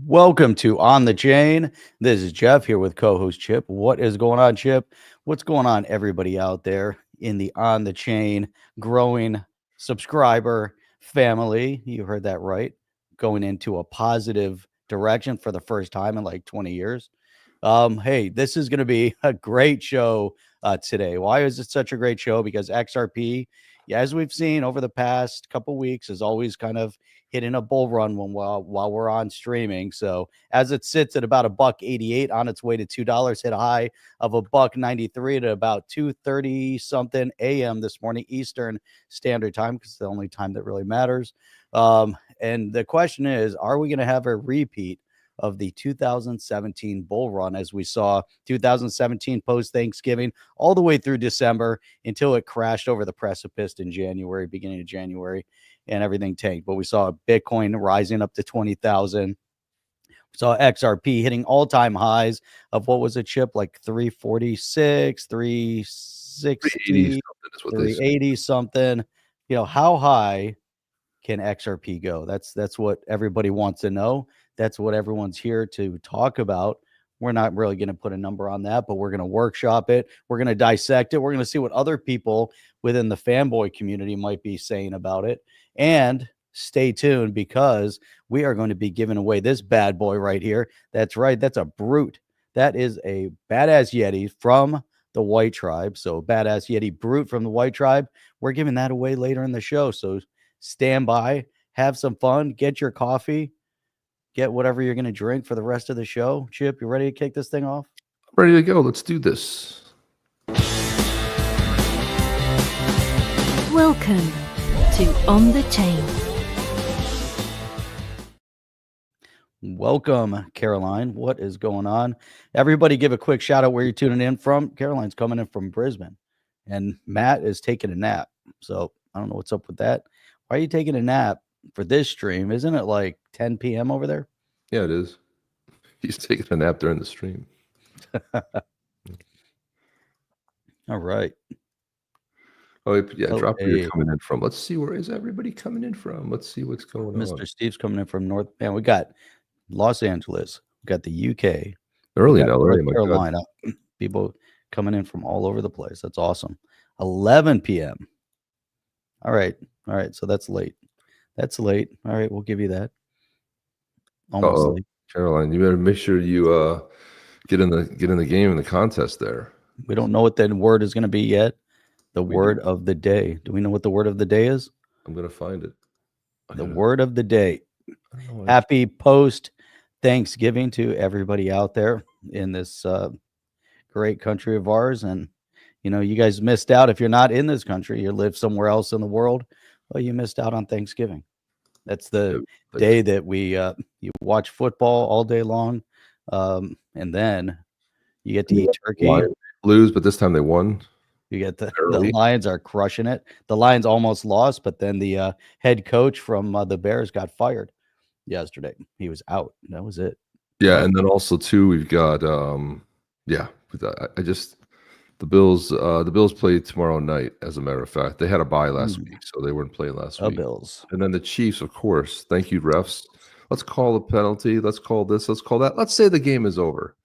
Welcome to On the Chain. This is Jeff here with co-host Chip. What is going on, Chip? What's going on, everybody out there in the On the Chain growing subscriber family? You heard that right. Going into a positive direction for the first time in like 20 years. Hey, this is going to be a great show today. Why is it such a great show? Because XRP, as we've seen over the past couple weeks, is always kind of hitting a bull run while we're on streaming. So as it sits at about $1.88 on its way to $2, hit a high of $1.93 at about 2:30 something a.m. this morning Eastern Standard Time, because it's the only time that really matters. And the question is, are we going to have a repeat of the 2017 bull run, as we saw 2017 post Thanksgiving all the way through December until it crashed over the precipice in January, beginning of January, and everything tanked. But we saw Bitcoin rising up to 20,000. We saw XRP hitting all-time highs of what was a chip, like 346, 360, 380 something. You know, how high can XRP go? That's what everybody wants to know. That's what everyone's here to talk about. We're not really going to put a number on that, but we're going to workshop it. We're going to dissect it. We're going to see what other people within the fanboy community might be saying about it. And stay tuned, because we are going to be giving away this bad boy right here. That's right. That's a brute. That is a badass Yeti from the White Tribe. So badass Yeti brute from the White Tribe. We're giving that away later in the show. So stand by, have some fun, get your coffee, get whatever you're going to drink for the rest of the show. Chip, you ready to kick this thing off? Ready to go. Let's do this. Welcome to On the Chain. Welcome, Caroline. What is going on? Everybody give a quick shout out where you're tuning in from. Caroline's coming in from Brisbane, and Matt is taking a nap. So I don't know what's up with that. Why are you taking a nap for this stream? Isn't it like 10 p.m. over there? Yeah, it is. He's taking a nap during the stream. All right. Oh, yeah, drop where you're coming in from. Let's see, where is everybody coming in from? Let's see what's going on. Mr. Steve's coming in from North. Man, we got Los Angeles. We got the UK. Early now, North Carolina. People coming in from all over the place. That's awesome. 11 p.m. All right. So that's late. All right, we'll give you that. Almost late. Caroline, you better make sure you get in the game in the contest there. We don't know what that word is going to be yet. The word of the day. Do we know what the word of the day is? I'm going to find it. The word of the day. Happy post Thanksgiving to everybody out there in this great country of ours. And, you know, you guys missed out. If you're not in this country, you live somewhere else in the world, well, you missed out on Thanksgiving. That's the day that we you watch football all day long, and then you get to eat turkey. Lions lose, but this time they won. You get the Lions are crushing it. The Lions almost lost, but then the head coach from the Bears got fired yesterday. He was out. That was it. Yeah, and then also too, we've got the Bills play tomorrow night. As a matter of fact, they had a bye last week, so they weren't playing last week. Bills. And then the Chiefs, of course. Thank you, refs. Let's call a penalty. Let's call this. Let's call that. Let's say the game is over.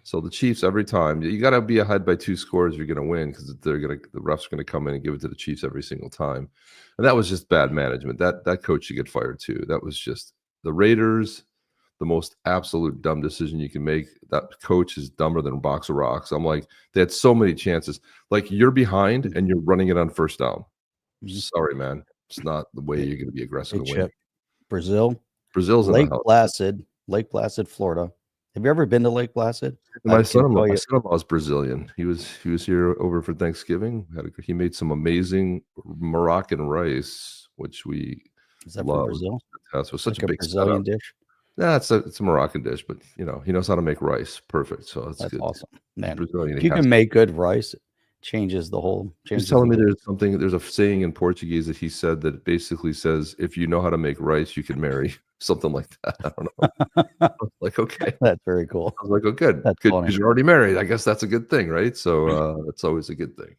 So the Chiefs, every time you got to be ahead by 2 scores, you're going to win, because the refs are going to come in and give it to the Chiefs every single time. And that was just bad management. That coach should get fired too. That was just the Raiders. The most absolute dumb decision you can make. That coach is dumber than a box of rocks. I'm like, they had so many chances. Like, you're behind and you're running it on first down. Sorry, man. It's not the way you're going to be aggressive. Brazil's in Lake Placid, Florida. Have you ever been to Lake Placid? My son-in-law is Brazilian. He was here over for Thanksgiving. He made some amazing Moroccan rice, which we love. From Brazil? It was such a big Brazilian dish. Yeah, it's a Moroccan dish, but you know, he knows how to make rice perfect. So that's good. Awesome, man. If you can make good rice, it changes the whole. He's telling me there's a saying in Portuguese that he said that basically says, if you know how to make rice, you can marry. Something like that. I don't know. I was like, okay, that's very cool. I was like, oh, good, good, because you're already married. I guess that's a good thing, right? So that's always a good thing.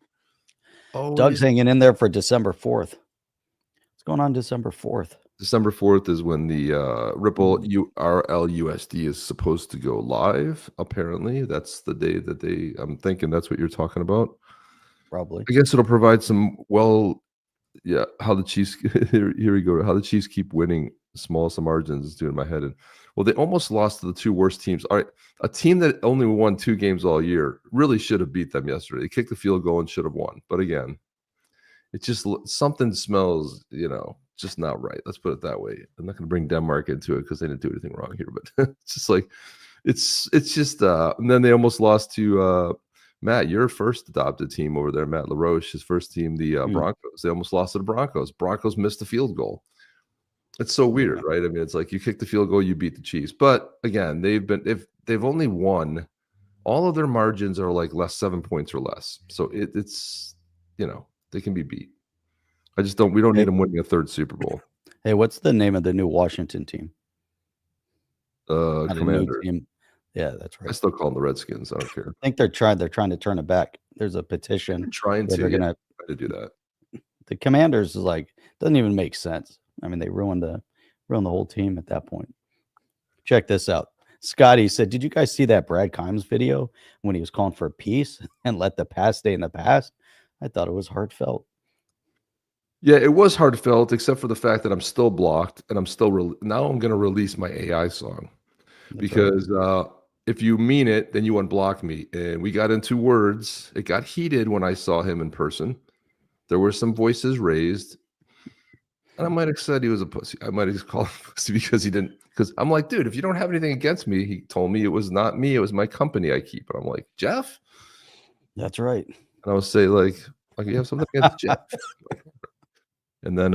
Oh, Doug's hanging in there for December 4th. What's going on December 4th? December 4th is when the Ripple URLUSD is supposed to go live. Apparently, that's the day that I'm thinking that's what you're talking about. Probably. I guess it'll provide some. Yeah, how the Chiefs here we go. How the Chiefs keep winning smallest of margins is doing my head in. Well, they almost lost to the two worst teams. All right, a team that only won 2 games all year really should have beat them yesterday. They kicked the field goal and should have won. But again, it just something smells, just not right. Let's put it that way. I'm not going to bring Denmark into it because they didn't do anything wrong here, but it's just like it's just. And then they almost lost to Matt, your first adopted team over there, Matt LaRoche, his first team, the Broncos. They almost lost to the Broncos. Broncos missed the field goal. It's so weird, right? I mean, it's like you kick the field goal, you beat the Chiefs. But again, they've only won. All of their margins are like 7 points or less. So it's they can be beat. We don't need them winning a third Super Bowl. Hey, what's the name of the new Washington team? Commander. Team. Yeah, that's right. I still call them the Redskins. I don't care. I think they're trying to turn it back. There's a petition. They're trying they're gonna do that. The Commanders is like doesn't even make sense. I mean, they ruined the whole team at that point. Check this out. Scotty said, "Did you guys see that Brad Kimes video when he was calling for peace and let the past stay in the past?" I thought it was heartfelt. Yeah, it was heartfelt, except for the fact that I'm still blocked, and I'm still now I'm going to release my AI song. That's because if you mean it, then you unblock me. And we got into words. It got heated when I saw him in person. There were some voices raised. And I might have said he was a pussy. I might have just called him a pussy because he didn't. Because I'm like, dude, if you don't have anything against me, he told me it was not me. It was my company I keep. And I'm like, Jeff? That's right. And I would say, like you have something against Jeff? And then,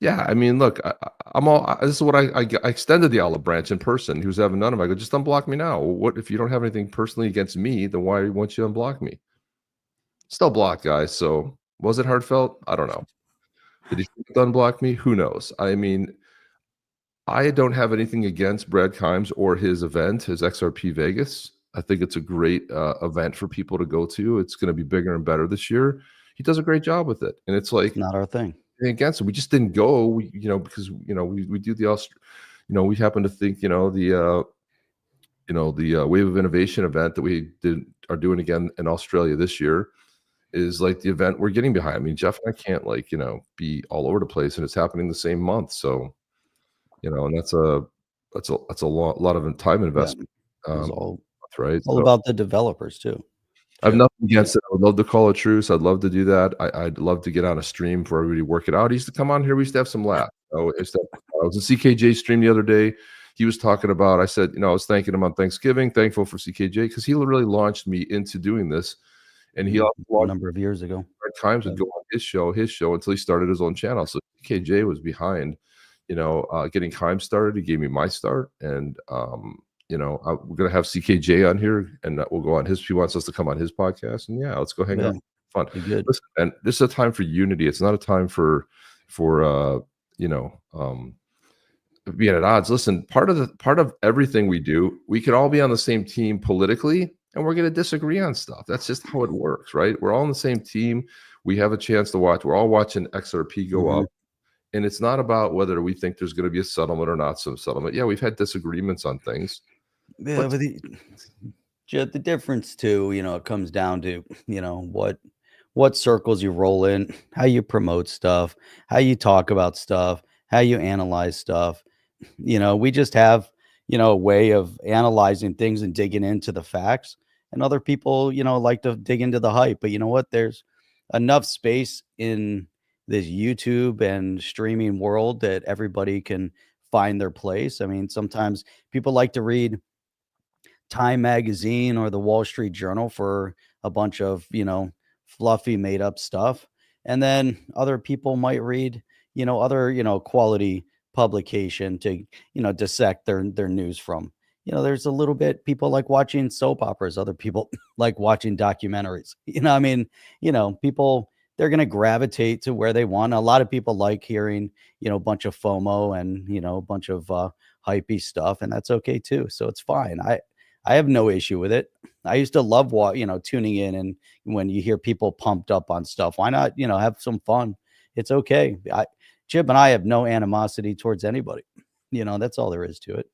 yeah, I mean, look, this is what I extended the olive branch in person. He was having none of it. I go, just unblock me now. What if you don't have anything personally against me? Then why won't you unblock me? Still blocked, guys. So was it heartfelt? I don't know. Did he unblock me? Who knows? I mean, I don't have anything against Brad Kimes or his event, his XRP Vegas. I think it's a great event for people to go to. It's going to be bigger and better this year. He does a great job with it, and it's like not our thing. Against it, we just didn't go. Because we do the we happen to think the Wave of Innovation event that we are doing again in Australia this year is like the event we're getting behind. I mean, Jeff and I can't be all over the place, and it's happening the same month. So, and that's a lot of time investment. Yeah, that's right. All about the developers too. I have nothing against it. I would love to call a truce. I'd love to do that. I'd love to get on a stream for everybody to work it out. He used to come on here. We used to have some laughs. I was in CKJ stream the other day. He was talking about, I said, I was thanking him on Thanksgiving, thankful for CKJ, because he really launched me into doing this. And he also a number of years ago. Times would go on his show until he started his own channel. So CKJ was behind, getting Kimes started. He gave me my start. And we're gonna have CKJ on here, and we'll go on his. He wants us to come on his podcast, and let's go hang out. Fun. Listen, and this is a time for unity. It's not a time for being at odds. Listen, part of everything we do, we can all be on the same team politically, and we're gonna disagree on stuff. That's just how it works, right? We're all on the same team. We have a chance to watch. We're all watching XRP go up. And it's not about whether we think there's going to be a settlement or not some settlement. Yeah, we've had disagreements on things. Yeah, but the difference too, it comes down to, what circles you roll in, how you promote stuff, how you talk about stuff, how you analyze stuff. We just have, a way of analyzing things and digging into the facts. And other people, like to dig into the hype. But you know what? There's enough space in this YouTube and streaming world that everybody can find their place. I mean, sometimes people like to read Time Magazine or the Wall Street Journal for a bunch of, fluffy made up stuff. And then other people might read, other, quality publication to, dissect their news from. There's a little bit, people like watching soap operas. Other people like watching documentaries. People, they're going to gravitate to where they want. A lot of people like hearing, a bunch of FOMO and, a bunch of hypey stuff, and that's okay too. So it's fine. I have no issue with it. I used to love tuning in, and when you hear people pumped up on stuff, why not, have some fun? It's okay. Chip and I have no animosity towards anybody. That's all there is to it.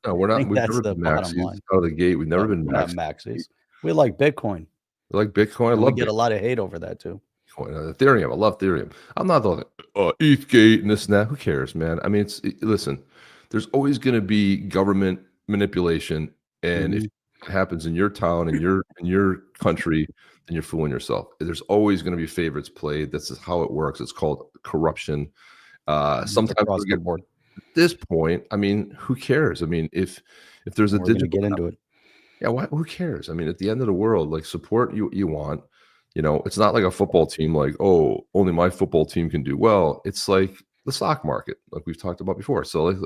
No, we're I not. think We've that's never the been bottom maxis line. out of the gate. We've never been We're not maxis. maxis. We like Bitcoin. We like Bitcoin. I And we love get Bitcoin. a lot of hate over that too. Ethereum. I love Ethereum. I'm not the ETHgate and this and that. Who cares, man? I mean, listen. There's always going to be government manipulation, and if it happens in your town and your country, then you're fooling yourself. There's always going to be favorites played. This is how it works. It's called corruption. Sometimes across the board. at this point, I mean, who cares? I mean, if there's a We're going to digital get into it. yeah, who cares? I mean, at the end of the world, like support you want. It's not like a football team, like, oh, only my football team can do well. It's like the stock market, like we've talked about before. So like,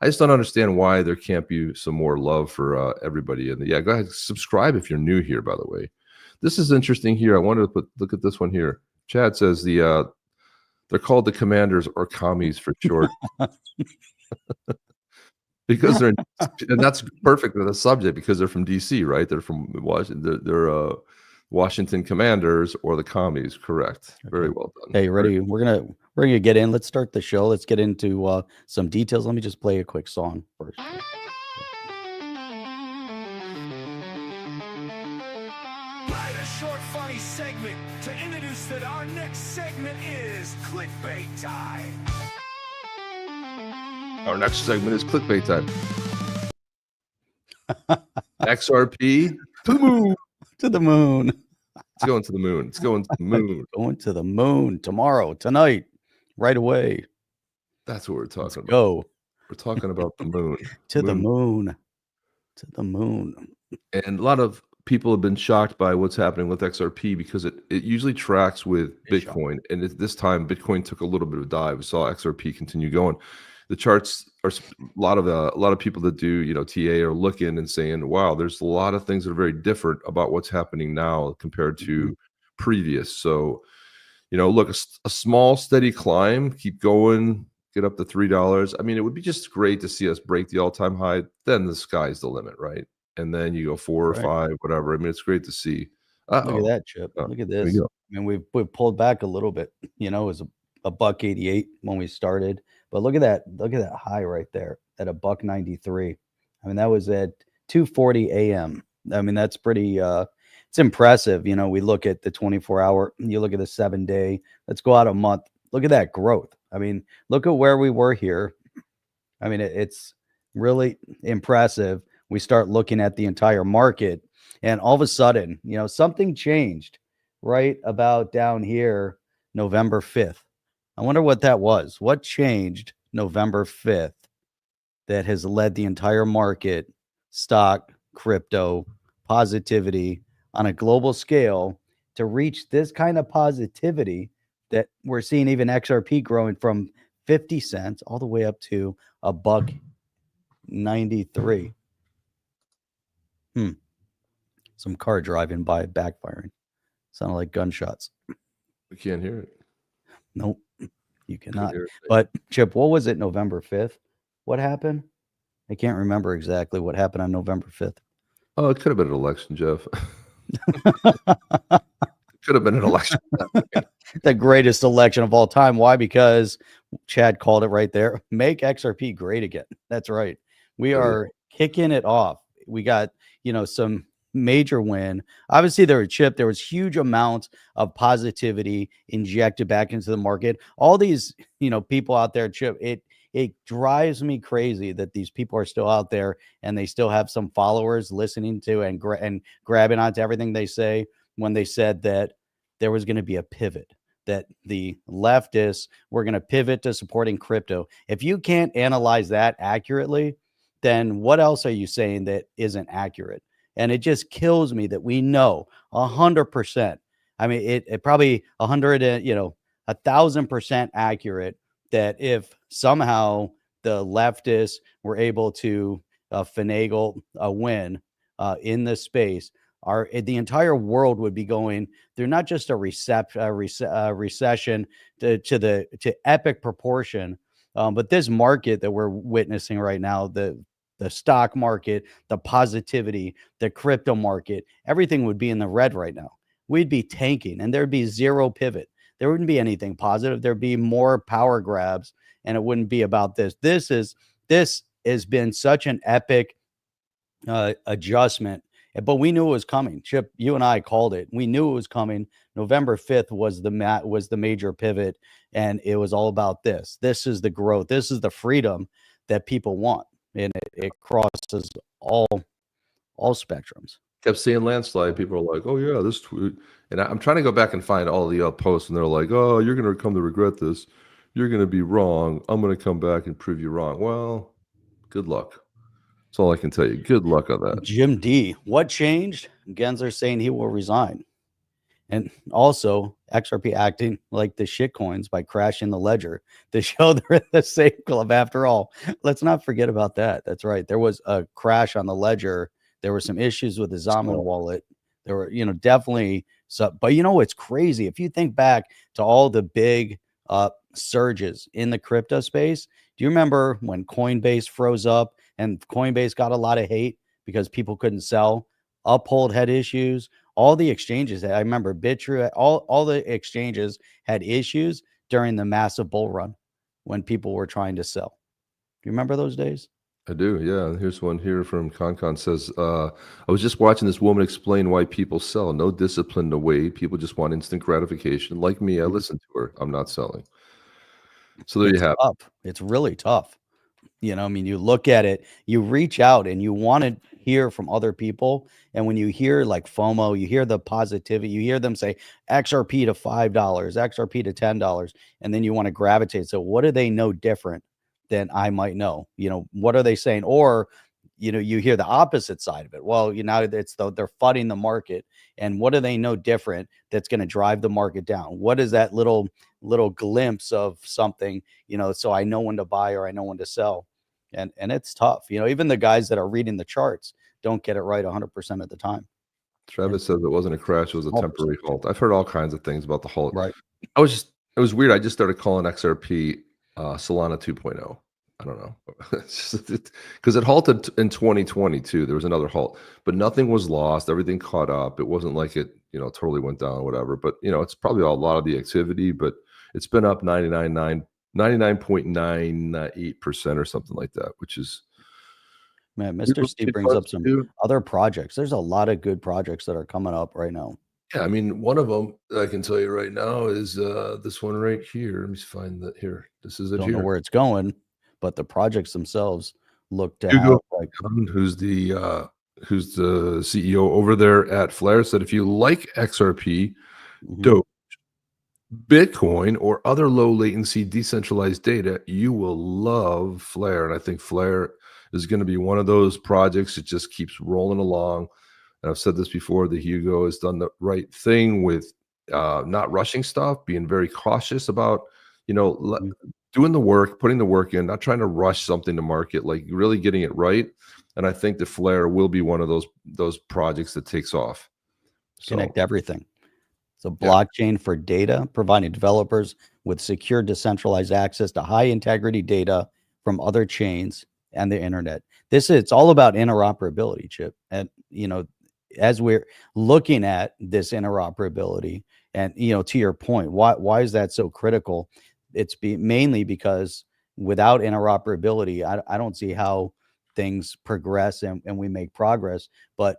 I just don't understand why there can't be some more love for everybody. And yeah, go ahead, subscribe if you're new here, by the way. This is interesting here. I wanted to look at this one here. Chad says they're called the commanders or commies for short. Because they're and that's perfect with the subject because they're from DC, right? They're from Washington. They're Washington Commanders or the commies. Correct. Very well done. Hey, ready? We're gonna get in. Let's start the show. Let's get into some details. Let me just play a quick song first. Write a short, funny segment to introduce that our next segment is clickbait time. Our next segment is clickbait time. XRP to the moon. To the moon. It's going to the moon. It's going to the moon. Going to the moon tomorrow, tonight, right away. That's what we're talking Let's about. go We're talking about the moon. to the moon. To the moon. And a lot of people have been shocked by what's happening with XRP because it usually tracks with Bitcoin. And this time, Bitcoin took a little bit of a dive. We saw XRP continue going. The charts are a lot of people that do TA are looking and saying, wow, there's a lot of things that are very different about what's happening now compared to previous. So, look, a small steady climb, keep going, get up to $3. I mean, it would be just great to see us break the all-time high. Then the sky's the limit, right? And then you go 4 or 5, whatever. I mean, it's great to see. Look at that, Chip. Look at this. I mean, we've pulled back a little bit. It was a $1.88 when we started. But look at that high right there at $1.93. I mean, that was at 2:40 a.m. I mean, that's pretty it's impressive. We look at the 24-hour, you look at the 7-day, let's go out a month. Look at that growth. I mean, look at where we were here. I mean, it's really impressive. We start looking at the entire market and all of a sudden, something changed right about down here, November 5th. I wonder what that was. What changed November 5th that has led the entire market, stock, crypto, positivity on a global scale to reach this kind of positivity that we're seeing even XRP growing from 50 cents all the way up to $1.93. Some car driving by backfiring. Sounded like gunshots. We can't hear it. Nope. You cannot. But Chip, what was it November 5th? What happened? I can't remember exactly what happened on November 5th. Oh, it could have been an election, Jeff. Could have been an election. The greatest election of all time. Why? Because Chad called it right there. Make XRP great again. That's right. We are kicking it off. We got, some major win. Obviously, there was huge amounts of positivity injected back into the market. All these, people out there, Chip, it drives me crazy that these people are still out there and they still have some followers listening to and grabbing onto everything they say when they said that there was going to be a pivot, that the leftists were going to pivot to supporting crypto. If you can't analyze that accurately, then what else are you saying that isn't accurate? And it just kills me that we know 100%. I mean, it probably 1,000% accurate that if somehow the leftists were able to finagle a win in this space, the entire world would be going through not just a recession to epic proportion, but this market that we're witnessing right now, the stock market, the positivity, the crypto market, everything would be in the red right now. We'd be tanking and there'd be zero pivot. there wouldn't be anything positive. There'd be more power grabs, and it wouldn't be about this. This has been such an epic adjustment, but we knew it was coming. Chip, you and I called it. We knew it was coming. November 5th was the major pivot, and it was all about this. This is the growth. This is the freedom that people want, and it crosses all spectrums. Kept seeing landslide. People are like, "Oh yeah, this tweet," and I'm trying to go back and find all the posts, and they're like, "Oh, you're going to come to regret this. You're going to be wrong. I'm going to come back and prove you wrong." Well, good luck. That's all I can tell you. Good luck on that. Jim D, what changed? Gensler saying he will resign. And also XRP acting like the shitcoins by crashing the ledger to show they're in the same club after all. Let's not forget about that. That's right. There was a crash on the ledger. There were some issues with the Zaman wallet. There were, definitely some, but it's crazy. If you think back to all the big surges in the crypto space, do you remember when Coinbase froze up and Coinbase got a lot of hate because people couldn't sell? Uphold had issues. All the exchanges, I remember Bitrue, all the exchanges had issues during the massive bull run when people were trying to sell. Do you remember those days? I do, yeah. Here's one here from Concon says, I was just watching this woman explain why people sell. No discipline to wait. People just want instant gratification. Like me, I listen to her. I'm not selling. So there you have it. It's really tough. You look at it, you reach out and you want to hear from other people. And when you hear like FOMO, you hear the positivity, you hear them say XRP to $5, XRP to $10, and then you want to gravitate. So what do they know different than I might know? What are they saying? Or, you hear the opposite side of it. Well, they're flooding the market. And what do they know different that's going to drive the market down? What is that little glimpse of something, so I know when to buy or I know when to sell. And it's tough. Even the guys that are reading the charts don't get it right 100% of the time. Travis says it wasn't a crash, it was a temporary halt. I've heard all kinds of things about the halt. Right. It was weird. I just started calling XRP Solana 2.0. I don't know. Because it halted in 2022. There was another halt, but nothing was lost. Everything caught up. It wasn't like it, totally went down or whatever. But, it's probably a lot of the activity, but it's been up 99.98% or something like that, which is, man, Mr. Steve brings up some other projects. There's a lot of good projects that are coming up right now. Yeah, I mean, one of them I can tell you right now is this one right here. Let me find that here. This is it. Don't know where it's going, but the projects themselves look to Hugo, have like who's the CEO over there at Flare, said if you like XRP, Doge, Bitcoin, or other low latency decentralized data, you will love Flare. And I think Flare is going to be one of those projects that just keeps rolling along. And I've said this before, that Hugo has done the right thing with not rushing stuff, being very cautious about, doing the work, putting the work in, not trying to rush something to market, like really getting it right. And I think the Flare will be one of those projects that takes off. Connect everything. So blockchain for data, providing developers with secure decentralized access to high integrity data from other chains and the internet. It's all about interoperability, Chip. And, as we're looking at this interoperability and, to your point, why is that so critical? It's mainly because without interoperability, I don't see how things progress and we make progress, but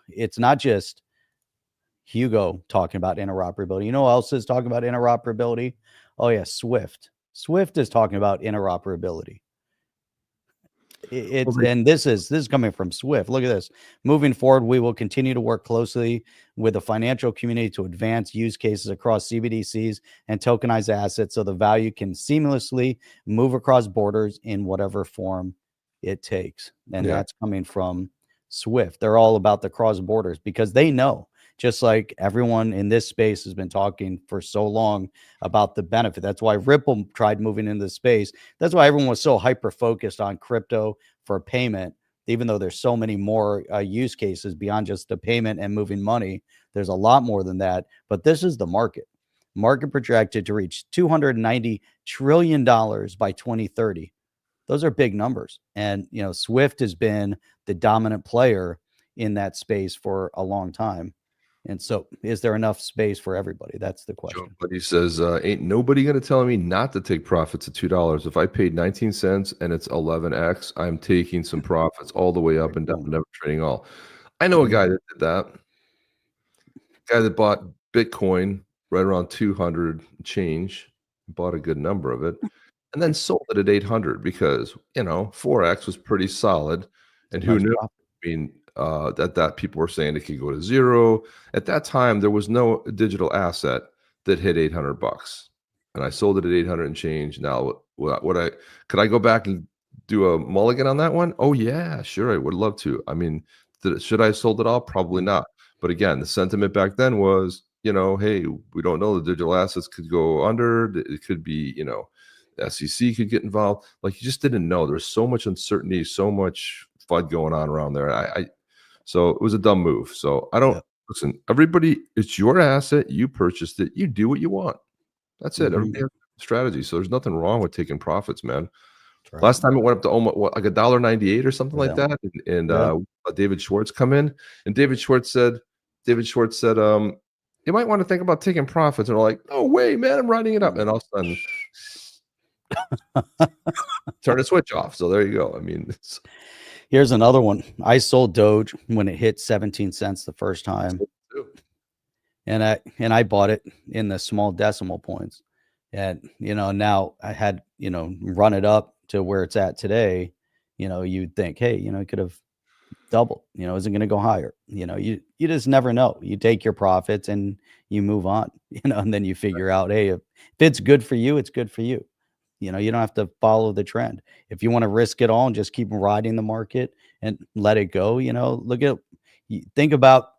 it's not just Hugo talking about interoperability. You know who else is talking about interoperability? Oh yeah, Swift. Swift is talking about interoperability. And this is coming from Swift. Look at this. Moving forward, we will continue to work closely with the financial community to advance use cases across CBDCs and tokenized assets so the value can seamlessly move across borders in whatever form it takes. And that's coming from Swift. They're all about the cross borders because they know, just like everyone in this space has been talking for so long about the benefit. That's why Ripple tried moving into the space. That's why everyone was so hyper focused on crypto for payment, even though there's so many more use cases beyond just the payment and moving money. There's a lot more than that, but this is the market projected to reach $290 trillion by 2030. Those are big numbers. And, Swift has been the dominant player in that space for a long time. And so is there enough space for everybody? That's the question. But he says, ain't nobody going to tell me not to take profits at $2. If I paid 19 cents and it's 11x, I'm taking some profits all the way up and down, never trading all. I know a guy that did that. Guy that bought Bitcoin right around 200 change, bought a good number of it, and then sold it at 800 because, 4x was pretty solid. And who Nice knew? profit. I mean, that people were saying it could go to zero. At that time, there was no digital asset that hit $800, and I sold it at 800 and change. Now, could I go back and do a mulligan on that one? Oh yeah, sure, I would love to. I mean, should I have sold it all? Probably not. But again, the sentiment back then was, hey, we don't know, the digital assets could go under. It could be, the SEC could get involved. Like, you just didn't know. There's so much uncertainty, so much FUD going on around there. So it was a dumb move. So I don't listen. Everybody, it's your asset. You purchased it. You do what you want. That's it. Everybody has a strategy. So there's nothing wrong with taking profits, man. Right. Last time it went up to almost like $1.98 or something like that, and David Schwartz come in, and David Schwartz said, you might want to think about taking profits. And we're like, no way, man, I'm riding it up. And all of a sudden, turn the switch off. So there you go. I mean, here's another one. I sold Doge when it hit 17 cents the first time, and I bought it in the small decimal points. And now I had run it up to where it's at today. You'd think, hey, it could have doubled. Is it going to go higher? You just never know. You take your profits and you move on. And then you figure out, hey, if it's good for you, it's good for you. You don't have to follow the trend. If you want to risk it all and just keep riding the market and let it go, think about,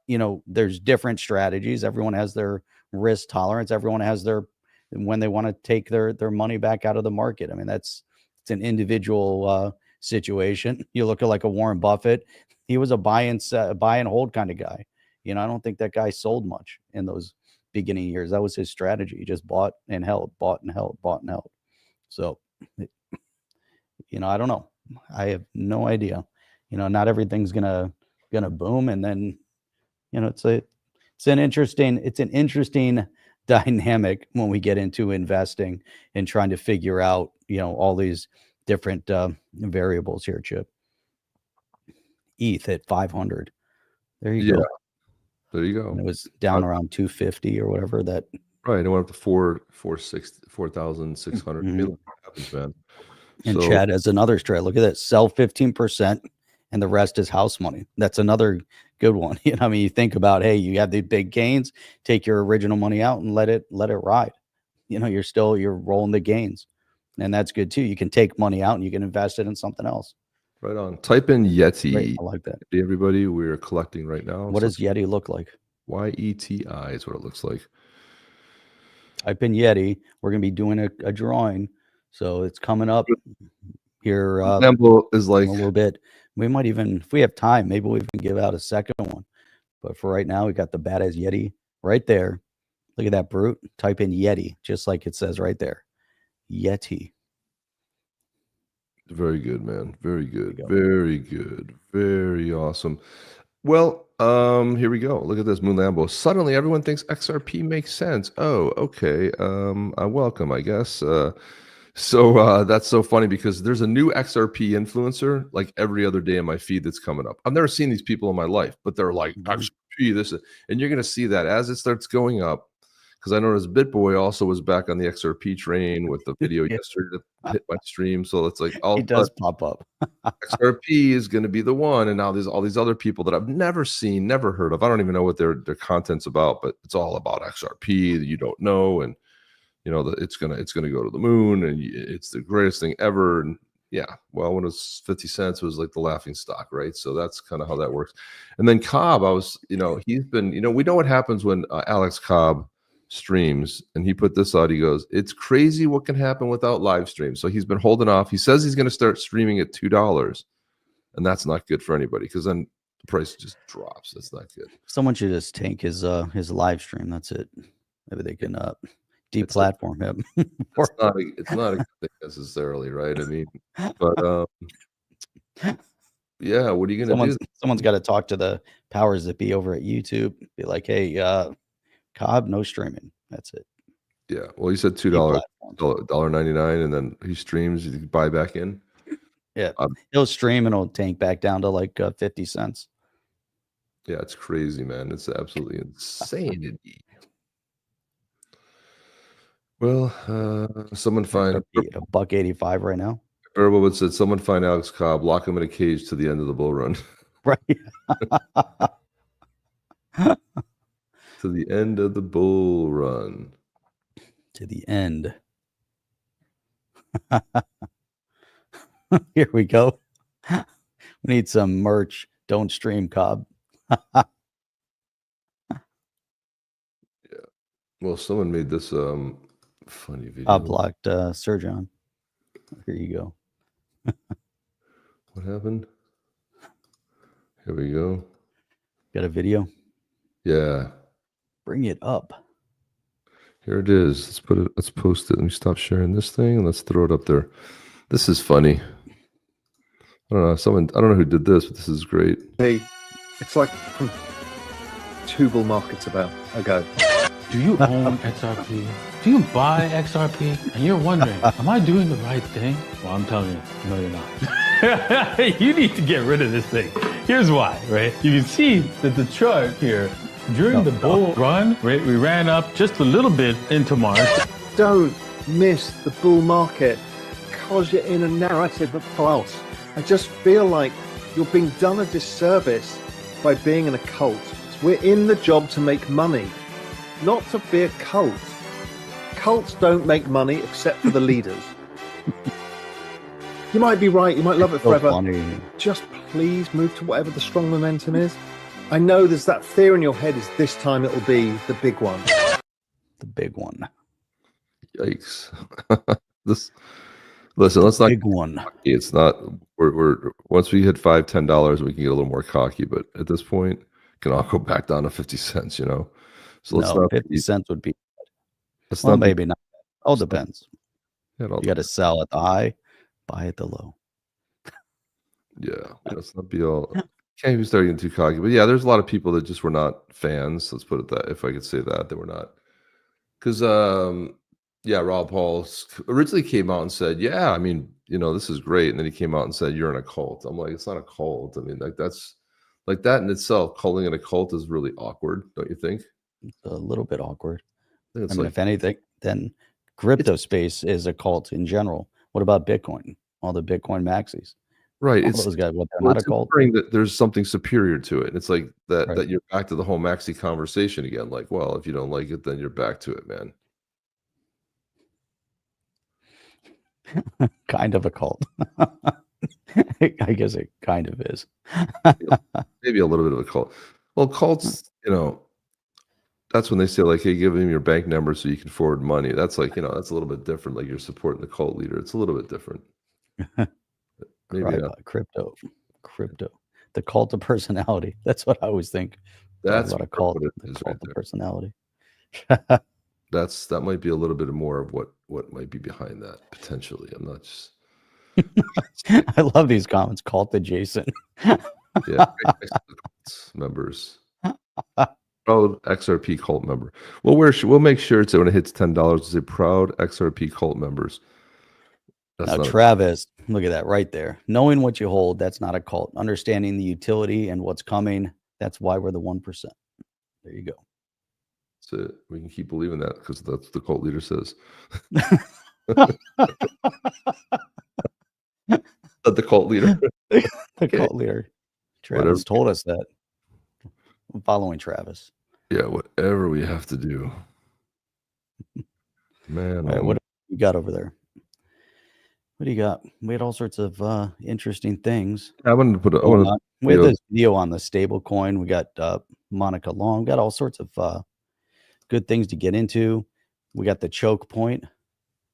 there's different strategies. Everyone has their risk tolerance. Everyone has their when they want to take their money back out of the market. I mean, it's an individual situation. You look at like a Warren Buffett. He was a buy and hold kind of guy. I don't think that guy sold much in those beginning years. That was his strategy. He just bought and held, bought and held, bought and held. So, I don't know. I have no idea. Not everything's gonna boom, and then, it's an interesting dynamic when we get into investing and trying to figure out, all these different variables here, Chip. ETH at 500. There you go. There you go. And it was down around 250 or whatever that. Right. It went up to 4,600. I mean, look what happens, man. And Chad has another strat. Look at that. Sell 15% and the rest is house money. That's another good one. I mean, you think about, hey, you have the big gains, take your original money out and let it ride. You're rolling the gains. And that's good too. You can take money out and you can invest it in something else. Right on. Type in Yeti. Great. I like that. Hey, everybody, we're collecting right now. What does Yeti look like? YETI is what it looks like. Type in Yeti. We're going to be doing a drawing. So it's coming up here is like a little bit. We might even, if we have time, maybe we can give out a second one. But for right now, we got the badass Yeti right there. Look at that brute. Type in Yeti, just like it says right there. Yeti. Very good, man. Very good. Very good. Very awesome. Well, here we go. Look at this, Moon Lambo. Suddenly, everyone thinks XRP makes sense. Oh, okay. Welcome, I guess. So that's so funny because there's a new XRP influencer like every other day in my feed that's coming up. I've never seen these people in my life, but they're like XRP, this, and you're gonna see that as it starts going up. Because I noticed BitBoy also was back on the XRP train with the video yesterday that hit my stream. So it's like it does pop up. XRP is going to be the one, and now there's all these other people that I've never seen, never heard of. I don't even know what their content's about, but it's all about XRP that you don't know, and it's gonna go to the moon, and it's the greatest thing ever. And yeah, well, when it was 50 cents, it was like the laughing stock, right? So that's kind of how that works. And then Cobb, he's been, we know what happens when Alex Cobb streams, and he put this out. He goes, it's crazy what can happen without live streams. So he's been holding off. He says he's going to start streaming at $2, and that's not good for anybody because then the price just drops. That's not good. Someone should just tank his live stream. That's it. Maybe they can deplatform him. It's not a good thing necessarily, right? I mean, but Yeah, what are you gonna do? Someone's got to talk to the powers that be over at YouTube. Be like, hey, Cobb, no streaming. That's it. Yeah, well, he said $2, Deplatformed. $1.99, and then he streams. You can buy back in. Yeah, he'll stream and it'll tank back down to like 50 cents. Yeah, it's crazy, man. It's absolutely insanity. Well, someone find $1.85 right now. Herbal said, someone find Alex Cobb, lock him in a cage to the end of the bull run. Right. To the end of the bull run. To the end. Here we go. We need some merch. Don't stream, Cobb. Yeah. Well, someone made this funny video. I blocked Sir John. Here you go. What happened? Here we go. Got a video? Yeah. Bring it up. Here it is. Let's put it. Let's post it. Let me stop sharing this thing and let's throw it up there. This is funny. I don't know. I don't know who did this, but this is great. Hey, it's like from 2 bull markets ago. Do you own XRP? Do you buy XRP? And you're wondering, am I doing the right thing? Well, I'm telling you, no, you're not. You need to get rid of this thing. Here's why, right? You can see that the chart here, during the bull run, right, we ran up just a little bit into March. Don't miss the bull market because you're in a narrative of false. I just feel like you're being done a disservice by being in a cult. We're in the job to make money, not to be a cult. Cults don't make money except for the leaders. You might be right, you might love it forever. Just please move to whatever the strong momentum is. I know there's that fear in your head is this time it'll be the big one. The big one. Yikes. Listen, let's not big one. It's not we're once we hit $5-10, we can get a little more cocky, but at this point, it can all go back down to 50 cents, you know. So let's not 50 cents would be it's well, not maybe not. All depends. You got to sell at the high, buy at the low. Yeah, let's not be all can't even start getting too cocky. But yeah, there's a lot of people that just were not fans. Let's put it that, if I could say that, they were not. Because yeah, Rob Paul originally came out and said, yeah, I mean, you know, this is great. And then he came out and said, you're in a cult. I'm like, it's not a cult. I mean, like that's like that in itself, calling it a cult is really awkward, don't you think? It's a little bit awkward. I mean, like, if anything, then crypto space is a cult in general. What about Bitcoin? All the Bitcoin maxis. Right. All it's those guys, what, they're not a cult? That there's something superior to it. It's like that, Right. that you're back to the whole maxi conversation again. Like, well, if you don't like it, then you're back to it, man. Kind of a cult. I guess it kind of is. Maybe a little bit of a cult. Well, cults, you know, that's when they say like, hey, give him your bank number so you can forward money. That's like, you know, that's a little bit different. Like you're supporting the cult leader. It's a little bit different. Maybe Right, crypto, the cult of personality. That's what I always think. That's what a cult. what it The is cult right of there. personality. That might be a little bit more of what might be behind that potentially. I'm not just I love these comments. Cult adjacent. yeah. Members. Proud XRP cult member. Well, we'll make sure it's when it hits $10 to say proud XRP cult members. That's Now, not Travis, look at that right there. Knowing what you hold, that's not a cult. Understanding the utility and what's coming, that's why we're the 1%. There you go. that's it. We can keep believing that because that's what the cult leader says. The cult leader. The cult leader. Travis told us that. I'm following Travis. Yeah, whatever we have to do. Man, All right, what do you got over there? What do you got? We had all sorts of interesting things. I wanted to put We had this video on the stable coin. We got Monica Long. We got all sorts of good things to get into. We got the choke point.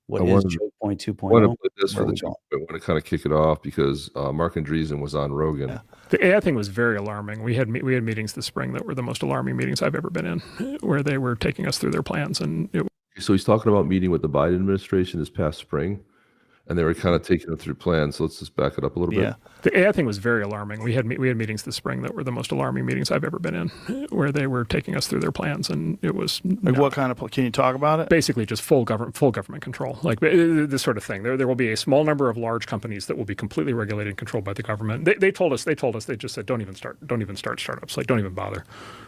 What is choke point 2.0? I want to put this for Where the we choke. I want to kind of kick it off because Mark Andreessen was on Rogan. Yeah. The AI thing was very alarming. We had meetings this spring that were the most alarming meetings I've ever been in, where they were taking us through their plans. And So he's talking about meeting with the Biden administration this past spring. and they were kind of taking it through plans. So let's just back it up a little Yeah, the AI thing was very alarming. We had meetings this spring that were the most alarming meetings I've ever been in, where they were taking us through their plans, and it was Like what kind of? Can you talk about it? basically just full government control, like this sort of thing. There will be a small number of large companies that will be completely regulated and controlled by the government. They told us they just said don't even start startups, like don't even bother.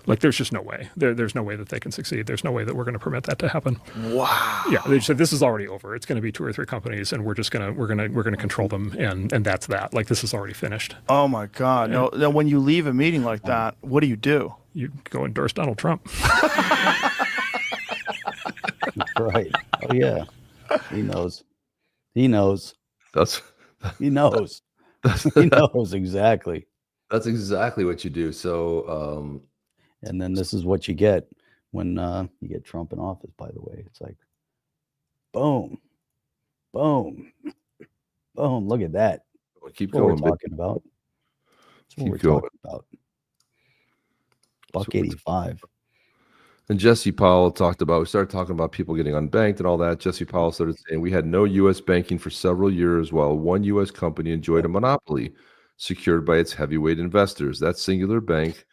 Like there's just no way. There's no way that they can succeed. There's no way that we're going to permit that to happen. Wow. Yeah, they said this is already over. It's going to be 2 or 3 companies, and we're going to control them, and that's that. Like this is already finished. Oh my God. No. Now, when you leave a meeting like that, what do? You go endorse Donald Trump. Right. Oh yeah. He knows. He knows. That's He knows. He knows exactly. that's exactly what you do. So And then this is what you get when you get Trump in office, by the way. It's like, boom, boom, boom. Look at that. keep That's what going. we're talking about. That's what Keep we're going. talking about. Buck So it's- 85. And Jesse Powell we started talking about people getting unbanked and all that. Jesse Powell started saying we had no U.S. banking for several years while one U.S. company enjoyed a monopoly secured by its heavyweight investors. That singular bank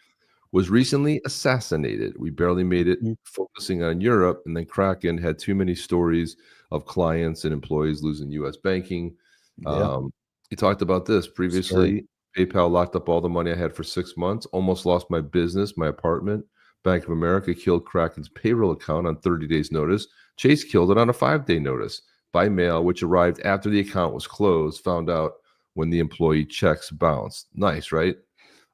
was recently assassinated. We barely made it focusing on Europe, and then Kraken had too many stories of clients and employees losing U.S. banking. Yeah. He talked about this previously. PayPal locked up all the money I had for 6 months, almost lost my business, my apartment. Bank of America killed Kraken's payroll account on 30 days' notice. Chase killed it on a 5-day notice by mail, which arrived after the account was closed, found out when the employee checks bounced. Nice, right?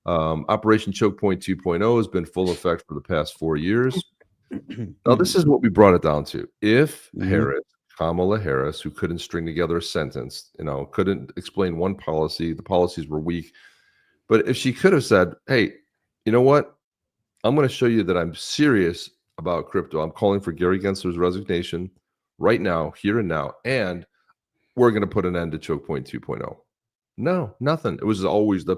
Operation Choke Point 2.0 has been full effect for the past 4 years. Now, this is what we brought it down to. If Kamala Harris, who couldn't string together a sentence, couldn't explain one policy, the policies were weak. But if she could have said, hey, you know what? I'm going to show you that I'm serious about crypto. I'm calling for Gary Gensler's resignation right now, here and now, and we're going to put an end to Choke Point 2.0. No, nothing. It was always the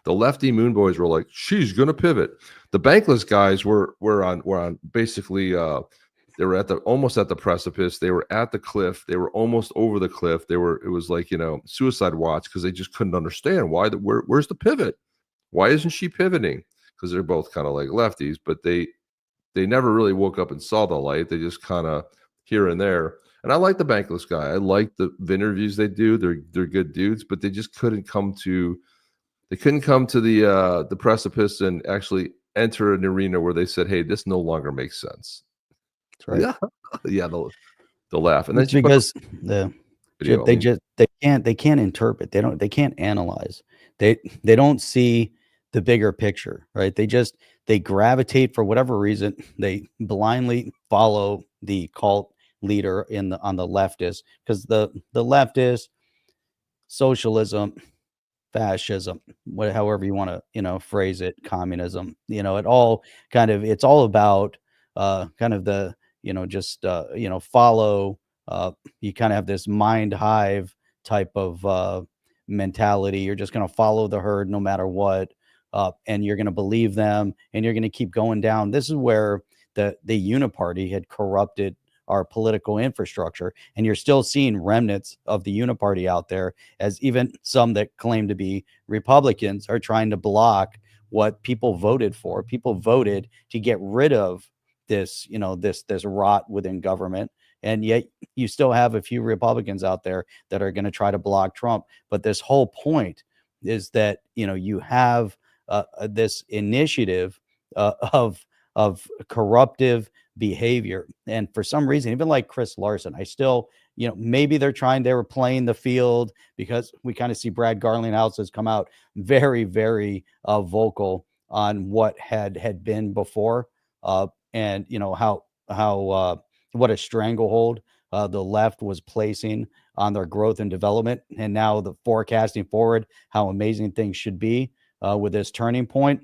lefty moon boys were like, she's going to pivot. The bankless guys were on basically they were almost at the precipice. They were at the cliff. They were almost over the cliff. It was like, suicide watch, because they just couldn't understand where's the pivot? Why isn't she pivoting? Because they're both kind of like lefties, but they never really woke up and saw the light. They just kind of here and there. And I like the bankless guy. I like the interviews they do. They're good dudes, but they just couldn't come to the precipice and actually enter an arena where they said, "Hey, this no longer makes sense." That's right. Yeah, yeah. They'll laugh, and then It's because they can't interpret. They can't analyze. They don't see the bigger picture, right? They gravitate for whatever reason. They blindly follow the cult leader on the leftist, because the leftist, socialism, fascism, however you want to phrase it, communism, it's all about kind of the follow. You kind of have this mind hive type of mentality. You're just going to follow the herd no matter what. And you're going to believe them, and you're going to keep going down. This is where the uniparty had corrupted our political infrastructure, and you're still seeing remnants of the uniparty out there, as even some that claim to be Republicans are trying to block what people voted for. People voted to get rid of this, this rot within government. And yet you still have a few Republicans out there that are going to try to block Trump. But this whole point is that, you have this initiative of corruptive behavior. And for some reason, even like Chris Larson, I still, maybe they were playing the field, because we kind of see Brad Garlinghouse has come out very, very vocal on what had been before. And how what a stranglehold the left was placing on their growth and development. And now the forecasting forward, how amazing things should be with this turning point.